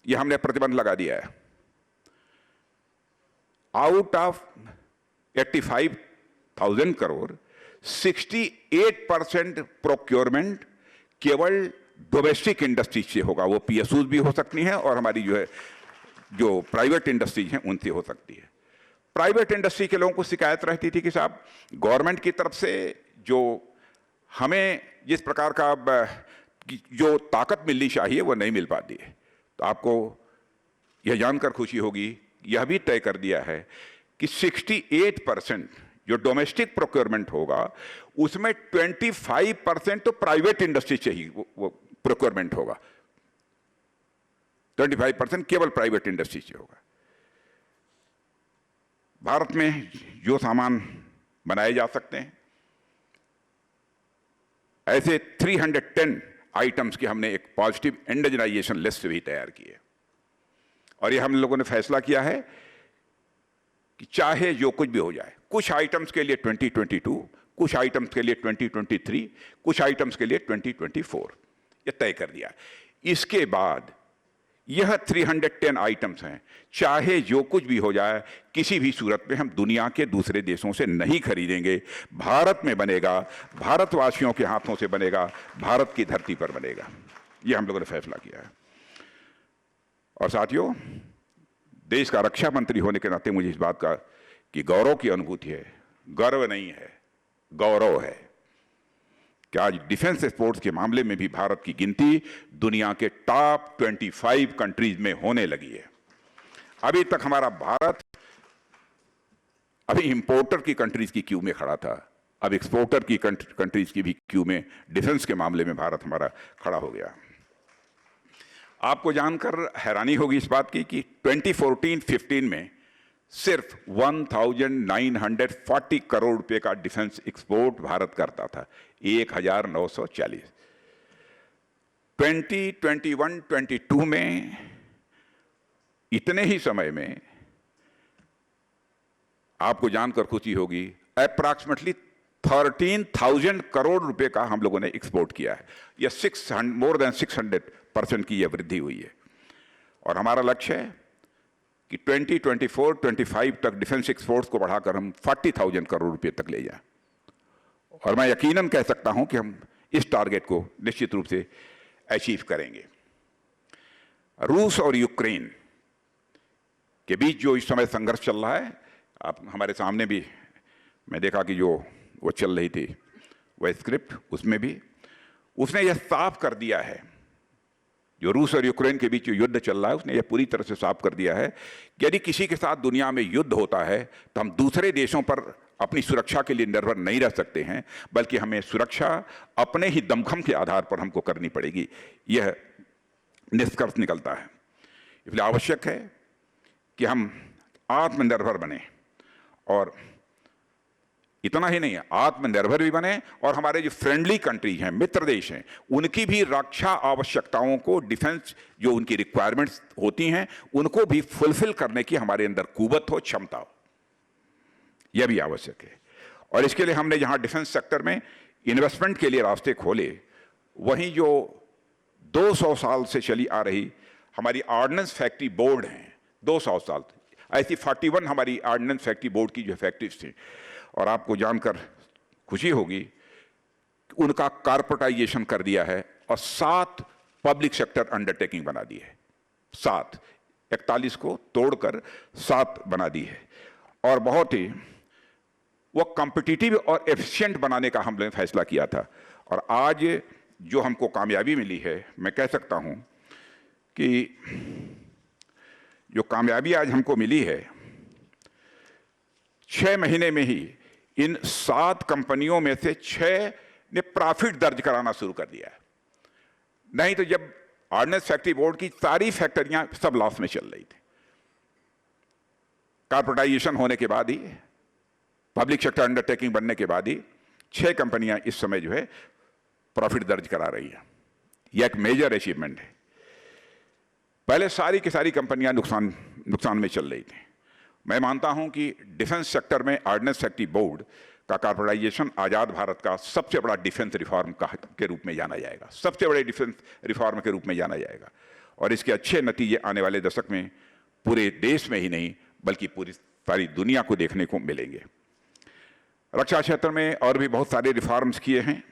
यह हमने प्रतिबंध लगा दिया है। आउट ऑफ 85,000 करोड़ 68% प्रोक्योरमेंट केवल डोमेस्टिक इंडस्ट्री से होगा। वो पीएसयूज भी हो सकती हैं और हमारी जो प्राइवेट इंडस्ट्रीज हैं उनसे हो सकती है। प्राइवेट इंडस्ट्री के लोगों को शिकायत रहती थी कि साहब गवर्नमेंट की तरफ से जो हमें जिस प्रकार का जो ताकत मिलनी चाहिए वो नहीं मिल पाती है। तो आपको यह जानकर खुशी होगी, यह भी तय कर दिया है कि 68% जो डोमेस्टिक प्रोक्योरमेंट होगा उसमें 25% तो प्राइवेट इंडस्ट्री से ही वो प्रोक्योरमेंट होगा। 25% केवल प्राइवेट इंडस्ट्री से होगा। भारत में जो सामान बनाए जा सकते हैं, ऐसे 310 आइटम्स की हमने एक पॉजिटिव इंडिजिनाइजेशन लिस्ट भी तैयार की है। और ये हम लोगों ने फैसला किया है कि चाहे जो कुछ भी हो जाए, कुछ आइटम्स के लिए 2022, कुछ आइटम्स के लिए 2023, कुछ आइटम्स के लिए 2024, ये तय कर दिया। इसके बाद यह 310 आइटम्स हैं, चाहे जो कुछ भी हो जाए, किसी भी सूरत में हम दुनिया के दूसरे देशों से नहीं खरीदेंगे। भारत में बनेगा, भारतवासियों के हाथों से बनेगा, भारत की धरती पर बनेगा। यह हम लोगों ने फैसला किया है। और साथियों, देश का रक्षा मंत्री होने के नाते मुझे इस बात का कि गौरव की अनुभूति है, गर्व नहीं है, गौरव है कि आज डिफेंस एक्सपोर्ट्स के मामले में भी भारत की गिनती दुनिया के टॉप 25 कंट्रीज में होने लगी है। अभी तक हमारा भारत अभी इंपोर्टर की कंट्रीज की क्यू में खड़ा था, अब एक्सपोर्टर की कंट्रीज की भी क्यू में डिफेंस के मामले में भारत हमारा खड़ा हो गया। आपको जानकर हैरानी होगी इस बात की कि 2014-15 में सिर्फ 1940 करोड़ रुपए का डिफेंस एक्सपोर्ट भारत करता था, 1940। 2021-22 में इतने ही समय में आपको जानकर खुशी होगी, अप्रॉक्सीमेटली 13,000 करोड़ रुपए का हम लोगों ने एक्सपोर्ट किया है। यह मोर देन 600% की यह वृद्धि हुई है। और हमारा लक्ष्य है कि 2024-25 तक डिफेंस एक्सपोर्ट्स को बढ़ाकर हम 40,000 करोड़ रुपए तक ले जाएं। और मैं यकीनन कह सकता हूं कि हम इस टारगेट को निश्चित रूप से अचीव करेंगे। रूस और यूक्रेन के बीच जो इस समय संघर्ष चल रहा है, आप हमारे सामने भी मैं देखा कि जो वो चल रही थी वह स्क्रिप्ट, उसमें भी उसने यह साफ कर दिया है, जो रूस और यूक्रेन के बीच जो युद्ध चल रहा है उसने यह पूरी तरह से साफ कर दिया है कि यदि किसी के साथ दुनिया में युद्ध होता है तो हम दूसरे देशों पर अपनी सुरक्षा के लिए निर्भर नहीं रह सकते हैं, बल्कि हमें सुरक्षा अपने ही दमखम के आधार पर हमको करनी पड़ेगी। यह निष्कर्ष निकलता है। इसलिए आवश्यक है कि हम आत्मनिर्भर बने, और इतना ही नहीं है, आत्मनिर्भर भी बने और हमारे जो फ्रेंडली कंट्री हैं, मित्र देश हैं, उनकी भी रक्षा आवश्यकताओं को, डिफेंस जो उनकी रिक्वायरमेंट्स होती हैं उनको भी फुलफिल करने की हमारे अंदर कुवत हो, क्षमता हो, यह भी आवश्यक है। और इसके लिए हमने जहां डिफेंस सेक्टर में इन्वेस्टमेंट के लिए रास्ते खोले, वहीं जो 200 साल से चली आ रही हमारी ऑर्डिनेंस फैक्ट्री बोर्ड हैं, 200 साल ऐसी 41 हमारी ऑर्डिनेंस फैक्ट्री बोर्ड की जो फैक्ट्रीज थी। और आपको जानकर खुशी होगी उनका कारपोरेटाइजेशन कर दिया है और 7 पब्लिक सेक्टर अंडरटेकिंग बना दी है। 7, 41 को तोड़कर 7 बना दी है और बहुत ही वो कॉम्पिटिटिव और एफिशिएंट बनाने का हमने फैसला किया था। और आज जो हमको कामयाबी मिली है, मैं कह सकता हूं कि जो कामयाबी आज हमको मिली है, 6 महीने में ही इन 7 कंपनियों में से 6 ने प्रॉफिट दर्ज कराना शुरू कर दिया है। नहीं तो जब ऑर्डिनेंस फैक्ट्री बोर्ड की सारी फैक्ट्रियां सब लॉस में चल रही थी। कारपोरेटाइजेशन होने के बाद ही, पब्लिक सेक्टर अंडरटेकिंग बनने के बाद ही 6 कंपनियां इस समय जो है प्रॉफिट दर्ज करा रही है। यह एक मेजर अचीवमेंट है। पहले सारी की सारी कंपनियां नुकसान में चल रही थी। मैं मानता हूं कि डिफेंस सेक्टर में ऑर्डिनेंस फैक्ट्री बोर्ड का कारपोरेटाइजेशन आज़ाद भारत का सबसे बड़ा डिफेंस रिफॉर्म के रूप में जाना जाएगा, सबसे बड़े डिफेंस रिफॉर्म के रूप में जाना जाएगा। और इसके अच्छे नतीजे आने वाले दशक में पूरे देश में ही नहीं बल्कि पूरी सारी दुनिया को देखने को मिलेंगे। रक्षा क्षेत्र में और भी बहुत सारे रिफॉर्म्स किए हैं।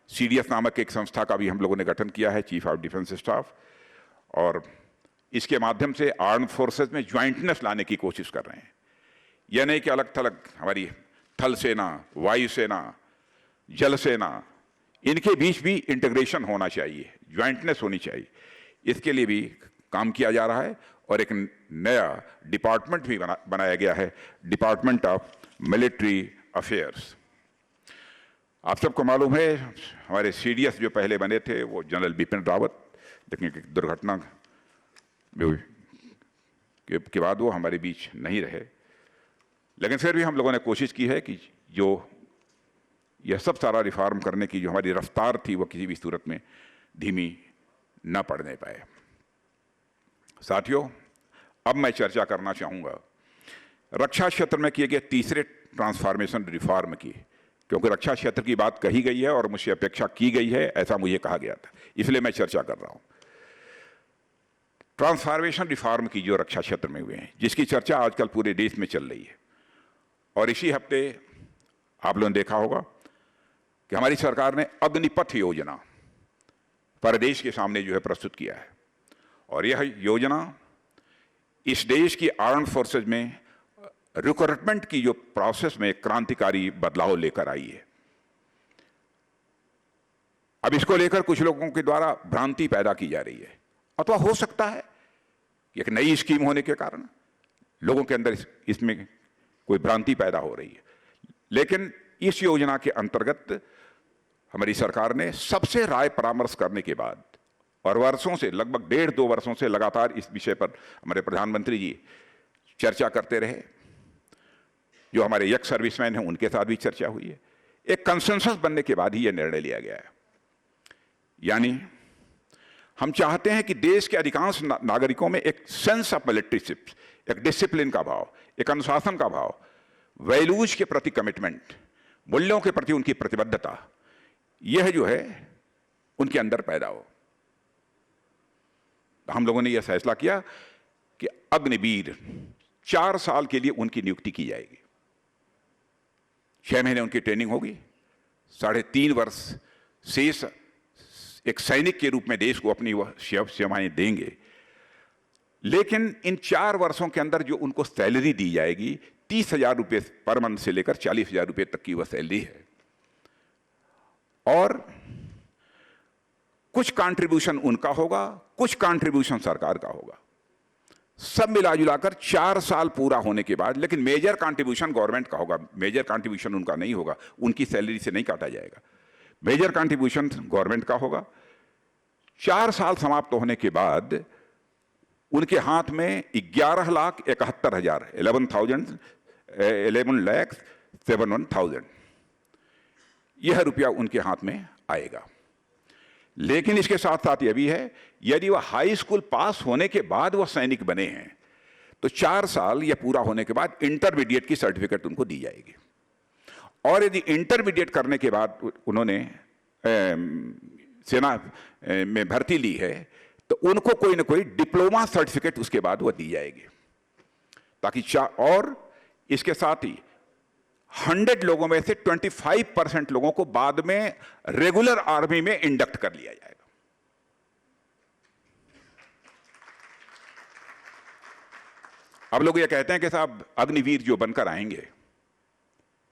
CDS नामक एक संस्था का भी हम लोगों ने गठन किया है, चीफ ऑफ डिफेंस स्टाफ, और इसके माध्यम से आर्म फोर्सेस में ज्वाइंटनेस लाने की कोशिश कर रहे हैं। यह नहीं कि अलग थलग हमारी थल सेना, वायु सेना, जल सेना, इनके बीच भी इंटीग्रेशन होना चाहिए, ज्वाइंटनेस होनी चाहिए। इसके लिए भी काम किया जा रहा है और एक नया डिपार्टमेंट भी बनाया गया है, डिपार्टमेंट ऑफ मिलिट्री अफेयर्स। आप सबको मालूम है हमारे CDS जो पहले बने थे वो जनरल बिपिन रावत, लेकिन एक दुर्घटना के बाद वो हमारे बीच नहीं रहे। लेकिन फिर भी हम लोगों ने कोशिश की है कि जो यह सब सारा रिफॉर्म करने की जो हमारी रफ्तार थी वो किसी भी सूरत में धीमी न पड़ने पाए। साथियों, अब मैं चर्चा करना चाहूँगा रक्षा क्षेत्र में किए गए तीसरे ट्रांसफॉर्मेशन रिफॉर्म की, क्योंकि रक्षा क्षेत्र की बात कही गई है और मुझसे अपेक्षा की गई है, ऐसा मुझे कहा गया था, इसलिए मैं चर्चा कर रहा हूँ। ट्रांसफॉर्मेशन रिफॉर्म की जो रक्षा क्षेत्र में हुए हैं, जिसकी चर्चा आजकल पूरे देश में चल रही है। और इसी हफ्ते आप लोगों ने देखा होगा कि हमारी सरकार ने अग्निपथ योजना प्रदेश के सामने जो है प्रस्तुत किया है। और यह योजना इस देश की आर्म्ड फोर्सेज में रिक्रूटमेंट की जो प्रोसेस में क्रांतिकारी बदलाव लेकर आई है। अब इसको लेकर कुछ लोगों के द्वारा भ्रांति पैदा की जा रही है, अथवा हो सकता है कि एक नई स्कीम होने के कारण लोगों के अंदर इसमें कोई भ्रांति पैदा हो रही है। लेकिन इस योजना के अंतर्गत हमारी सरकार ने सबसे राय परामर्श करने के बाद और वर्षों से, लगभग 1.5-2 वर्षों से लगातार इस विषय पर हमारे प्रधानमंत्री जी चर्चा करते रहे। जो हमारे यंग सर्विसमैन हैं उनके साथ भी चर्चा हुई है। एक कंसेंसस बनने के बाद ही यह निर्णय लिया गया है। यानी हम चाहते हैं कि देश के अधिकांश नागरिकों में एक सेंस ऑफ मिलिट्रीशिप, एक डिसिप्लिन का भाव, एक अनुशासन का भाव, वैल्यूज के प्रति कमिटमेंट, मूल्यों के प्रति उनकी प्रतिबद्धता, यह जो है उनके अंदर पैदा हो। हम लोगों ने यह फैसला किया कि अग्निवीर 4 साल के लिए उनकी नियुक्ति की जाएगी। 6 महीने उनकी ट्रेनिंग होगी, 3.5 वर्ष शेष एक सैनिक के रूप में देश को अपनी वह सेवाएं देंगे। लेकिन इन 4 वर्षों के अंदर जो उनको सैलरी दी जाएगी, 30,000 रुपये पर मंथ से लेकर 40,000 रुपये तक की वह सैलरी है। और कुछ कंट्रीब्यूशन उनका होगा, कुछ कंट्रीब्यूशन सरकार का होगा। सब मिला जुलाकर 4 साल पूरा होने के बाद, लेकिन मेजर कंट्रीब्यूशन गवर्नमेंट का होगा, मेजर कंट्रीब्यूशन उनका नहीं होगा, उनकी सैलरी से नहीं काटा जाएगा। मेजर कंट्रीब्यूशन गवर्नमेंट का होगा। 4 साल समाप्त होने के बाद उनके हाथ में 11,71,000 11,71,000 यह रुपया उनके हाथ में आएगा। लेकिन इसके साथ साथ यह भी है, यदि वह हाई स्कूल पास होने के बाद वह सैनिक बने हैं तो 4 साल यह पूरा होने के बाद इंटरमीडिएट की सर्टिफिकेट उनको दी जाएगी। और यदि इंटरमीडिएट करने के बाद उन्होंने सेना में भर्ती ली है तो उनको कोई ना कोई डिप्लोमा सर्टिफिकेट उसके बाद वो दी जाएगी, ताकि और इसके साथ ही 100 लोगों में से 25% लोगों को बाद में रेगुलर आर्मी में इंडक्ट कर लिया जाएगा। अब लोग ये कहते हैं कि साहब अग्निवीर जो बनकर आएंगे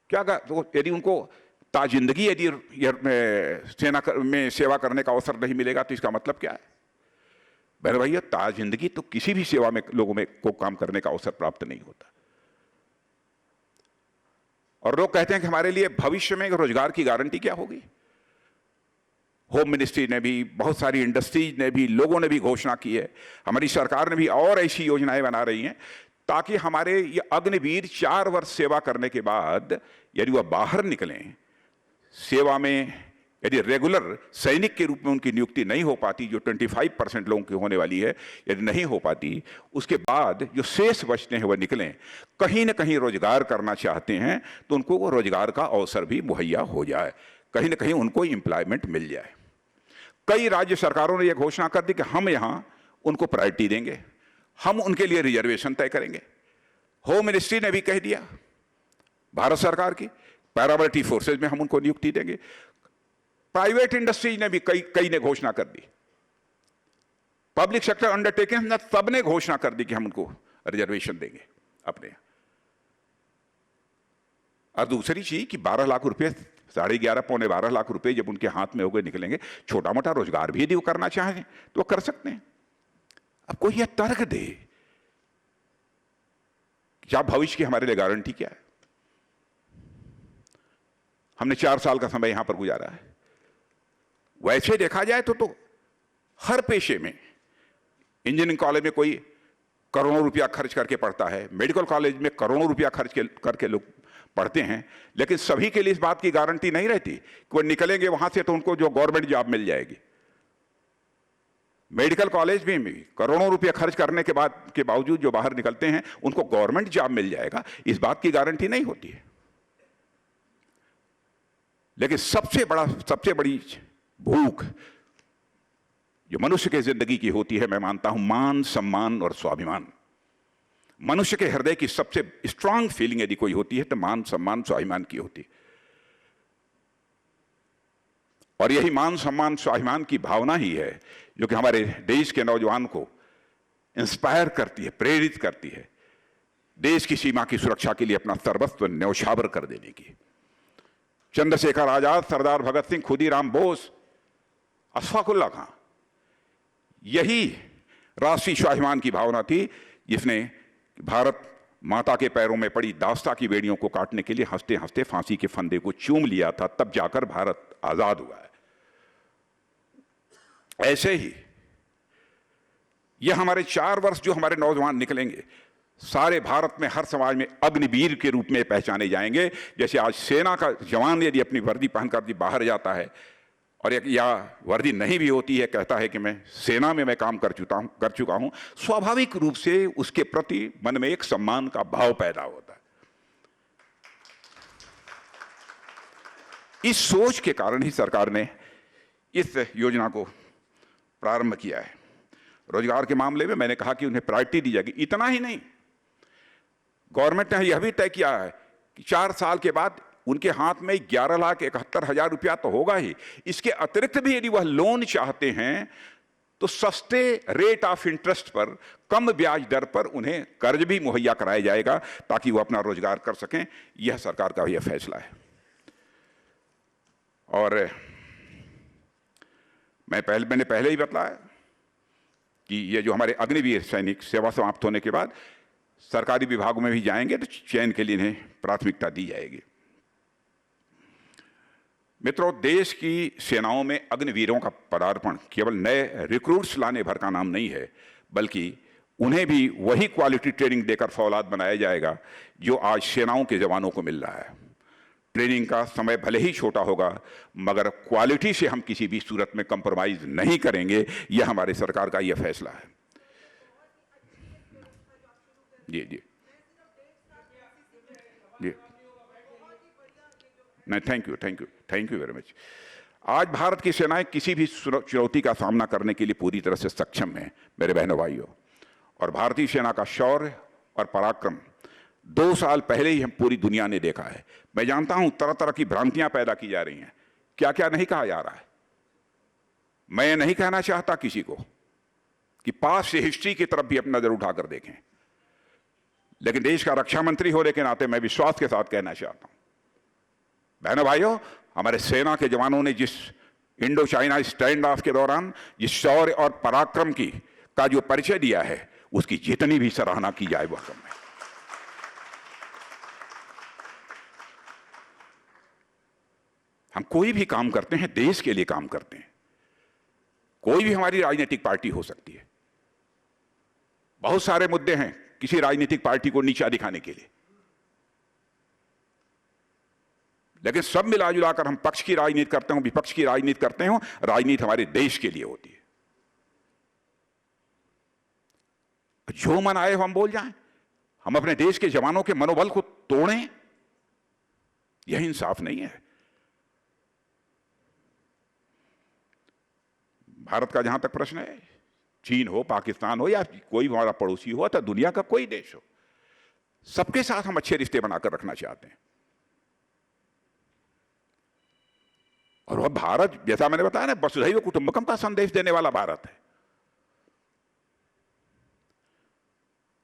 क्या तो यदि उनको ताजिंदगी यदि सेना में सेवा करने का अवसर नहीं मिलेगा तो इसका मतलब क्या है? बहन भैया, ताजिंदगी तो किसी भी सेवा में लोगों में को काम करने का अवसर प्राप्त नहीं होता। और लोग कहते हैं कि हमारे लिए भविष्य में रोजगार की गारंटी क्या होगी? होम मिनिस्ट्री ने भी, बहुत सारी इंडस्ट्रीज ने भी, लोगों ने भी घोषणा की है, हमारी सरकार ने भी और ऐसी योजनाएं बना रही हैं ताकि हमारे ये अग्निवीर 4 वर्ष सेवा करने के बाद यदि वह बाहर निकलें सेवा में, यदि रेगुलर सैनिक के रूप में उनकी नियुक्ति नहीं हो पाती, जो 25% लोगों की होने वाली है, यदि नहीं हो पाती, उसके बाद जो शेष बचते हैं वह निकलें, कहीं ना कहीं रोजगार करना चाहते हैं तो उनको वो रोजगार का अवसर भी मुहैया हो जाए, कहीं ना कहीं उनको एम्प्लॉयमेंट मिल जाए। कई राज्य सरकारों ने यह घोषणा कर दी कि हम यहां उनको प्रायोरिटी देंगे, हम उनके लिए रिजर्वेशन तय करेंगे। होम मिनिस्ट्री ने भी कह दिया, भारत सरकार की पैरामिलिट्री फोर्सेज में हम उनको नियुक्ति देंगे। प्राइवेट इंडस्ट्रीज ने भी कई ने घोषणा कर दी, पब्लिक सेक्टर अंडरटेकिंग ने सबने घोषणा कर दी कि हम उनको रिजर्वेशन देंगे अपने। और दूसरी चीज कि 12 लाख रुपए, 11.5 पौने 12 लाख रुपए जब उनके हाथ में होकर निकलेंगे, छोटा मोटा रोजगार भी यदि वो करना चाहें तो वो कर सकते हैं। अब कोई यह तर्क दे क्या भविष्य की हमारे लिए गारंटी क्या है? हमने 4 साल का समय यहां पर गुजारा है। वैसे देखा जाए तो हर पेशे में, इंजीनियरिंग कॉलेज में कोई करोड़ों रुपया खर्च करके पढ़ता है, मेडिकल कॉलेज में करोड़ों रुपया खर्च करके लोग पढ़ते हैं, लेकिन सभी के लिए इस बात की गारंटी नहीं रहती कि वो निकलेंगे वहां से तो उनको जो गवर्नमेंट जॉब मिल जाएगी। मेडिकल कॉलेज में भी करोड़ों रुपया खर्च करने के बावजूद जो बाहर निकलते हैं उनको गवर्नमेंट जॉब मिल जाएगा, इस बात की गारंटी नहीं होती है। लेकिन सबसे बड़ी भूख जो मनुष्य की जिंदगी की होती है, मैं मानता हूं, मान, सम्मान और स्वाभिमान। मनुष्य के हृदय की सबसे स्ट्रांग फीलिंग यदि कोई होती है तो मान, सम्मान, स्वाभिमान की होती है। और यही मान, सम्मान, स्वाभिमान की भावना ही है जो कि हमारे देश के नौजवान को इंस्पायर करती है, प्रेरित करती है देश की सीमा की सुरक्षा के लिए अपना सर्वस्व न्यौछावर कर देने की। चंद्रशेखर आजाद, सरदार भगत सिंह, खुदीराम बोस, अशफाक उल्लाह खां, यही राष्ट्रीय स्वाभिमान की भावना थी जिसने भारत माता के पैरों में पड़ी दास्ता की बेड़ियों को काटने के लिए हंसते हंसते फांसी के फंदे को चूम लिया था, तब जाकर भारत आजाद हुआ है। ऐसे ही यह हमारे 4 वर्ष जो हमारे नौजवान निकलेंगे, सारे भारत में हर समाज में अग्निवीर के रूप में पहचाने जाएंगे। जैसे आज सेना का जवान यदि अपनी वर्दी पहनकर बाहर जाता है और या वर्दी नहीं भी होती है, कहता है कि मैं सेना में मैं काम कर चुका हूं, स्वाभाविक रूप से उसके प्रति मन में एक सम्मान का भाव पैदा होता है। इस सोच के कारण ही सरकार ने इस योजना को प्रारंभ किया है। रोजगार के मामले में मैंने कहा कि उन्हें प्रायोरिटी दी जाएगी। इतना ही नहीं, गवर्नमेंट ने यह भी तय किया है कि 4 साल के बाद उनके हाथ में 11,71,000 रुपया तो होगा ही, इसके अतिरिक्त भी यदि वह लोन चाहते हैं तो सस्ते रेट ऑफ इंटरेस्ट पर, कम ब्याज दर पर उन्हें कर्ज भी मुहैया कराया जाएगा ताकि वह अपना रोजगार कर सकें। यह सरकार का यह फैसला है। और मैंने पहले ही बताया कि ये जो हमारे अग्निवीर सैनिक सेवा समाप्त होने के बाद सरकारी विभागों में भी जाएंगे तो चयन के लिए इन्हें प्राथमिकता दी जाएगी। मित्रों, देश की सेनाओं में अग्निवीरों का पदार्पण केवल नए रिक्रूट्स लाने भर का नाम नहीं है, बल्कि उन्हें भी वही क्वालिटी ट्रेनिंग देकर फौलाद बनाया जाएगा जो आज सेनाओं के जवानों को मिल रहा है। ट्रेनिंग का समय भले ही छोटा होगा, मगर क्वालिटी से हम किसी भी सूरत में कंप्रोमाइज नहीं करेंगे। यह हमारे सरकार का यह फैसला है। जी जी जी, नहीं, थैंक यू वेरी मच। आज भारत की सेनाएं किसी भी चुनौती का सामना करने के लिए पूरी तरह से सक्षम हैं मेरे बहनों भाइयों। और भारतीय सेना का शौर्य और पराक्रम 2 साल पहले ही हम पूरी दुनिया ने देखा है। मैं जानता हूं तरह तरह की भ्रांतियां पैदा की जा रही हैं, क्या क्या नहीं कहा जा रहा है। मैं ये नहीं कहना चाहता किसी को कि पास से हिस्ट्री की तरफ भी अपनी नजर उठाकर देखें, लेकिन देश का रक्षा मंत्री होने के नाते मैं विश्वास के साथ कहना चाहता हूं, बहनों भाइयों, हमारे सेना के जवानों ने जिस इंडो चाइना स्टैंड ऑफ के दौरान जिस शौर्य और पराक्रम का जो परिचय दिया है, उसकी जितनी भी सराहना की जाए वह कम है। हम कोई भी काम करते हैं देश के लिए काम करते हैं। कोई भी हमारी राजनीतिक पार्टी हो सकती है। बहुत सारे मुद्दे हैं किसी राजनीतिक पार्टी को नीचा दिखाने के लिए, लेकिन सब मिला जुलाकर हम पक्ष की राजनीति करते हो, विपक्ष की राजनीति करते हो, राजनीति हमारे देश के लिए होती है। जो मन आए हम बोल जाएं, हम अपने देश के जवानों के मनोबल को तोड़ें, यह इंसाफ नहीं है। भारत का जहां तक प्रश्न है, चीन हो, पाकिस्तान हो या कोई हमारा पड़ोसी हो अथवा दुनिया का कोई देश हो, सबके साथ हम अच्छे रिश्ते बनाकर रखना चाहते हैं। और वह भारत, जैसा मैंने बताया ना, वसुधैव कुटुंबकम का संदेश देने वाला भारत है।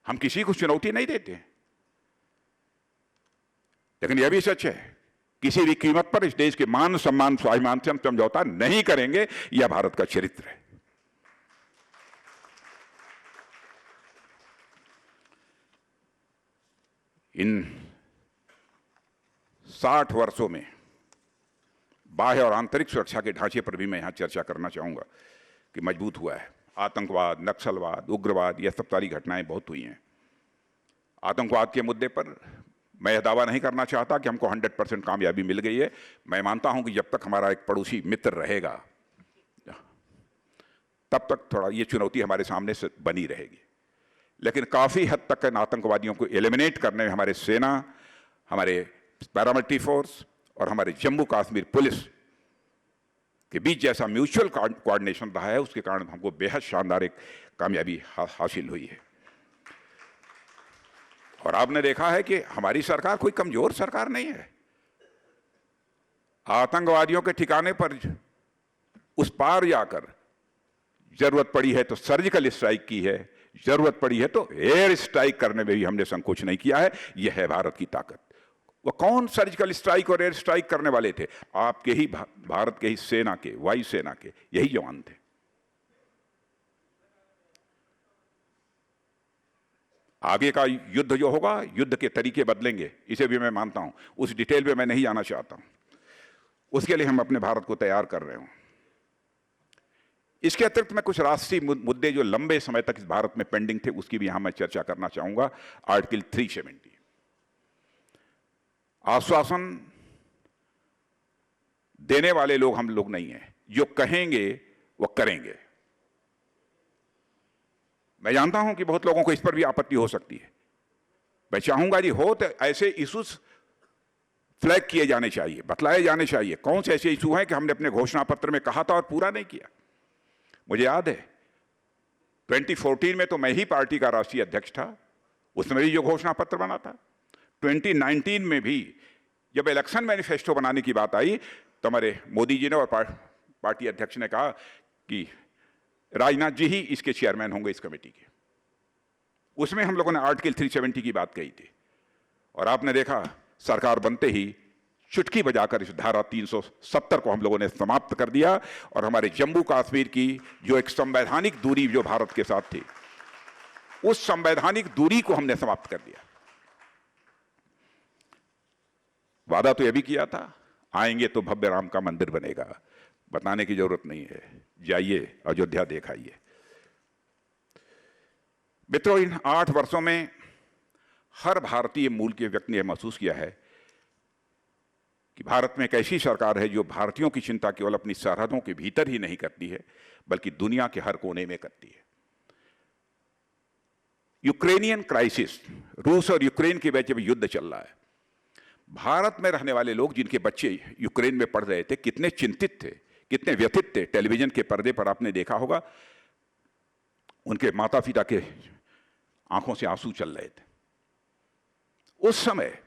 हम किसी को चुनौती नहीं देते, लेकिन यह भी सच है किसी भी कीमत पर इस देश के मान सम्मान स्वाभिमान से हम समझौता नहीं करेंगे। यह भारत का चरित्र है। इन 60 वर्षों में बाह्य और आंतरिक सुरक्षा के ढांचे पर भी मैं यहां चर्चा करना चाहूंगा कि मजबूत हुआ है। आतंकवाद, नक्सलवाद, उग्रवाद, यह सब सारी घटनाएं बहुत हुई हैं। आतंकवाद के मुद्दे पर मैं यह दावा नहीं करना चाहता कि हमको 100% कामयाबी मिल गई है। मैं मानता हूं कि जब तक हमारा एक पड़ोसी मित्र रहेगा, तब तक थोड़ा ये चुनौती हमारे सामने से बनी रहेगी। लेकिन काफी हद तक इन आतंकवादियों को एलिमिनेट करने में हमारे सेना, हमारे पैरामिलिट्री फोर्स और हमारे जम्मू कश्मीर पुलिस के बीच जैसा म्यूचुअल कोऑर्डिनेशन रहा है, उसके कारण हमको बेहद शानदार एक कामयाबी हासिल हुई है। और आपने देखा है कि हमारी सरकार कोई कमजोर सरकार नहीं है। आतंकवादियों के ठिकाने पर उस पार जाकर जरूरत पड़ी है तो सर्जिकल स्ट्राइक की है, जरूरत पड़ी है तो एयर स्ट्राइक करने में भी हमने संकोच नहीं किया है। यह है भारत की ताकत। वो कौन सर्जिकल स्ट्राइक और एयर स्ट्राइक करने वाले थे? आपके ही भारत के ही सेना के, वायु सेना के यही जवान थे। आगे का युद्ध जो होगा, युद्ध के तरीके बदलेंगे, इसे भी मैं मानता हूं। उस डिटेल में मैं नहीं जाना चाहता हूं। उसके लिए हम अपने भारत को तैयार कर रहे हूं। इसके अतिरिक्त मैं कुछ राष्ट्रीय मुद्दे जो लंबे समय तक इस भारत में पेंडिंग थे, उसकी भी यहां मैं चर्चा करना चाहूंगा। आर्टिकल 370, आश्वासन देने वाले लोग हम लोग नहीं हैं, जो कहेंगे वो करेंगे। मैं जानता हूं कि बहुत लोगों को इस पर भी आपत्ति हो सकती है। मैं चाहूंगा जी हो तो ऐसे इश्यूज फ्लैग किए जाने चाहिए, बतलाए जाने चाहिए कौन से ऐसे इशू हैं कि हमने अपने घोषणा पत्र में कहा था और पूरा नहीं किया। मुझे याद है 2014 में तो मैं ही पार्टी का राष्ट्रीय अध्यक्ष था, उसमें भी जो घोषणा पत्र बना था। 2019 में भी जब इलेक्शन मैनिफेस्टो बनाने की बात आई तो हमारे मोदी जी ने और पार्टी अध्यक्ष ने कहा कि राजनाथ जी ही इसके चेयरमैन होंगे इस कमेटी के। उसमें हम लोगों ने आर्टिकल 370 की बात कही थी और आपने देखा सरकार बनते ही चुटकी बजाकर इस धारा 370 को हम लोगों ने समाप्त कर दिया और हमारे जम्मू कश्मीर की जो एक संवैधानिक दूरी जो भारत के साथ थी, उस संवैधानिक दूरी को हमने समाप्त कर दिया। वादा तो यह भी किया था, आएंगे तो भव्य राम का मंदिर बनेगा। बताने की जरूरत नहीं है, जाइए अयोध्या देखाइए। मित्रों, इन 8 वर्षों में हर भारतीय मूल के व्यक्ति ने महसूस किया है कि भारत में एक ऐसी सरकार है जो भारतीयों की चिंता केवल अपनी सरहदों के भीतर ही नहीं करती है, बल्कि दुनिया के हर कोने में करती है। यूक्रेनियन क्राइसिस, रूस और यूक्रेन के बीच में युद्ध चल रहा है। भारत में रहने वाले लोग जिनके बच्चे यूक्रेन में पढ़ रहे थे, कितने चिंतित थे कितने व्यथित थे। टेलीविजन के पर्दे पर आपने देखा होगा उनके माता पिता के आंखों से आंसू चल रहे थे। उस समय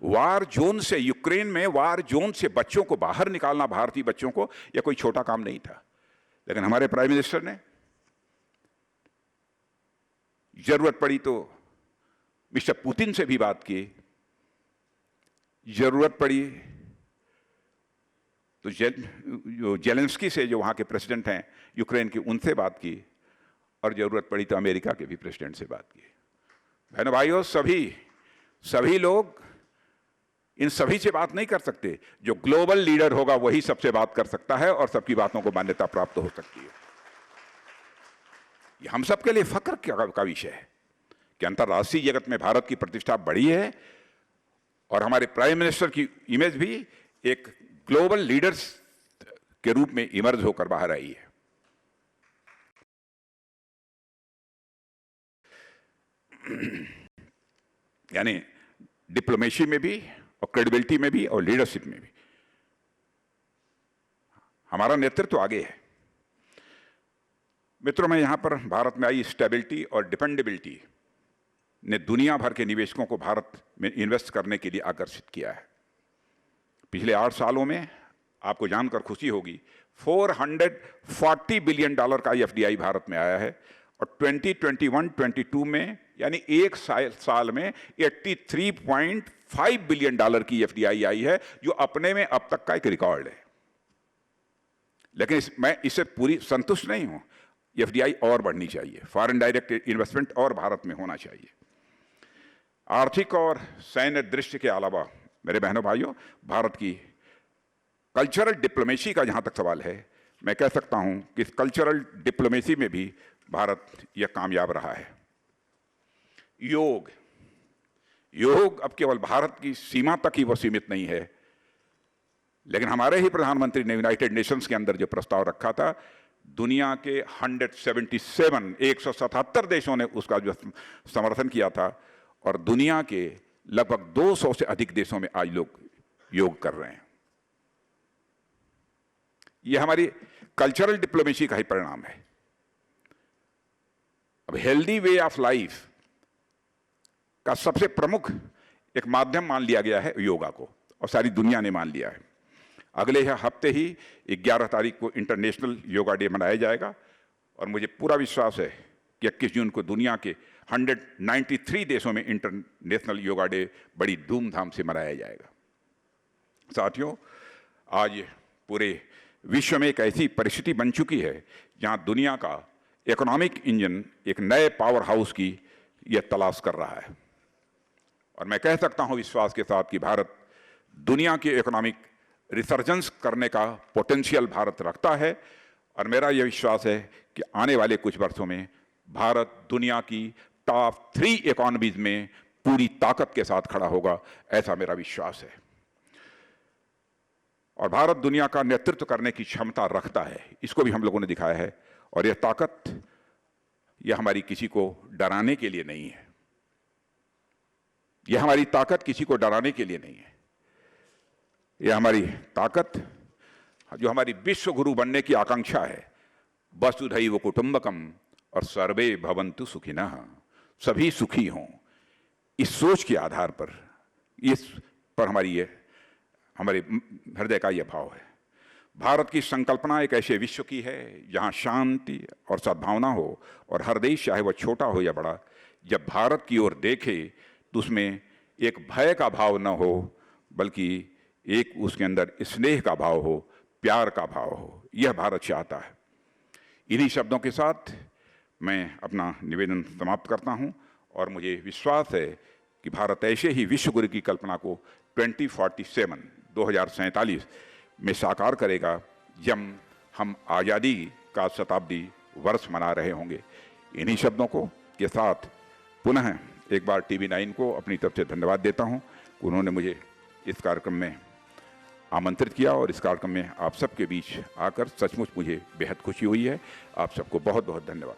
वार जोन से, यूक्रेन में वार जोन से बच्चों को बाहर निकालना, भारतीय बच्चों को, यह कोई छोटा काम नहीं था। लेकिन हमारे प्राइम मिनिस्टर ने जरूरत पड़ी तो मिस्टर पुतिन से भी बात की, जरूरत पड़ी तो जेलेंस्की से, जो वहां के प्रेसिडेंट हैं यूक्रेन के, उनसे बात की, और जरूरत पड़ी तो अमेरिका के भी प्रेसिडेंट से बात की। बहनों भाइयों, सभी लोग इन सभी से बात नहीं कर सकते। जो ग्लोबल लीडर होगा वही सबसे बात कर सकता है और सबकी बातों को मान्यता प्राप्त हो सकती है। ये हम सबके लिए फख्र का विषय है कि अंतर्राष्ट्रीय जगत में भारत की प्रतिष्ठा बढ़ी है और हमारे प्राइम मिनिस्टर की इमेज भी एक ग्लोबल लीडर्स के रूप में इमर्ज होकर बाहर आई है। यानी डिप्लोमेसी में भी और क्रेडिबिलिटी में भी और लीडरशिप में भी हमारा नेतृत्व आगे है। मित्रों, मैं यहां पर भारत में आई स्टेबिलिटी और डिपेंडेबिलिटी ने दुनिया भर के निवेशकों को भारत में इन्वेस्ट करने के लिए आकर्षित किया है। पिछले 8 सालों में आपको जानकर खुशी होगी 440 बिलियन डॉलर का एफडीआई भारत में आया है और 2021-22 में यानी एक साल में 83.5 बिलियन डॉलर की एफडीआई आई है, जो अपने में अब तक का एक रिकॉर्ड है। लेकिन मैं इससे पूरी संतुष्ट नहीं हूं। एफडीआई और बढ़नी चाहिए, फॉरेन डायरेक्ट इन्वेस्टमेंट और भारत में होना चाहिए। आर्थिक और सैन्य दृष्टि के अलावा मेरे बहनों भाइयों, भारत की कल्चरल डिप्लोमेसी का जहां तक सवाल है, मैं कह सकता हूं कि कल्चरल डिप्लोमेसी में भी भारत यह कामयाब रहा है। योग अब केवल भारत की सीमा तक ही वो सीमित नहीं है, लेकिन हमारे ही प्रधानमंत्री ने यूनाइटेड नेशंस के अंदर जो प्रस्ताव रखा था, दुनिया के 177 देशों ने उसका जो समर्थन किया था और दुनिया के लगभग 200 से अधिक देशों में आज लोग योग कर रहे हैं। यह हमारी कल्चरल डिप्लोमेसी का ही परिणाम है। अब हेल्दी वे ऑफ लाइफ का सबसे प्रमुख एक माध्यम मान लिया गया है योगा को, और सारी दुनिया ने मान लिया है। अगले हफ्ते ही 11 तारीख को इंटरनेशनल योगा डे मनाया जाएगा और मुझे पूरा विश्वास है कि 21 जून को दुनिया के 193 देशों में इंटरनेशनल योगा डे बड़ी धूमधाम से मनाया जाएगा। साथियों, आज पूरे विश्व में एक ऐसी परिस्थिति बन चुकी है जहां दुनिया का इकोनॉमिक इंजन एक नए पावर हाउस की यह तलाश कर रहा है, और मैं कह सकता हूं विश्वास के साथ कि भारत दुनिया की इकोनॉमिक रिसर्जेंस करने का पोटेंशियल भारत रखता है। और मेरा यह विश्वास है कि आने वाले कुछ वर्षों में भारत दुनिया की टॉप 3 इकोनॉमीज में पूरी ताकत के साथ खड़ा होगा, ऐसा मेरा विश्वास है। और भारत दुनिया का नेतृत्व करने की क्षमता रखता है, इसको भी हम लोगों ने दिखाया है। और यह ताकत, यह हमारी किसी को डराने के लिए नहीं है। यह हमारी ताकत किसी को डराने के लिए नहीं है। यह हमारी ताकत, जो हमारी विश्व गुरु बनने की आकांक्षा है, वसुधैव कुटुंबकम और सर्वे भवन्तु सुखिनः, सभी सुखी हों, इस सोच के आधार पर, इस पर हमारे हृदय का यह भाव है। भारत की संकल्पना एक ऐसे विश्व की है जहां शांति और सद्भावना हो और हर देश, चाहे वह छोटा हो या बड़ा, जब भारत की ओर देखे तो उसमें एक भय का भाव न हो, बल्कि एक उसके अंदर स्नेह का भाव हो, प्यार का भाव हो। यह भारत चाहता है। इन्हीं शब्दों के साथ मैं अपना निवेदन समाप्त करता हूं और मुझे विश्वास है कि भारत ऐसे ही विश्व गुरु की कल्पना को 2047 में साकार करेगा, जब हम आज़ादी का शताब्दी वर्ष मना रहे होंगे। इन्हीं शब्दों को के साथ पुनः एक बार TV9 को अपनी तरफ से धन्यवाद देता हूं, उन्होंने मुझे इस कार्यक्रम में आमंत्रित किया और इस कार्यक्रम में आप सबके बीच आकर सचमुच मुझे बेहद खुशी हुई है। आप सबको बहुत बहुत धन्यवाद।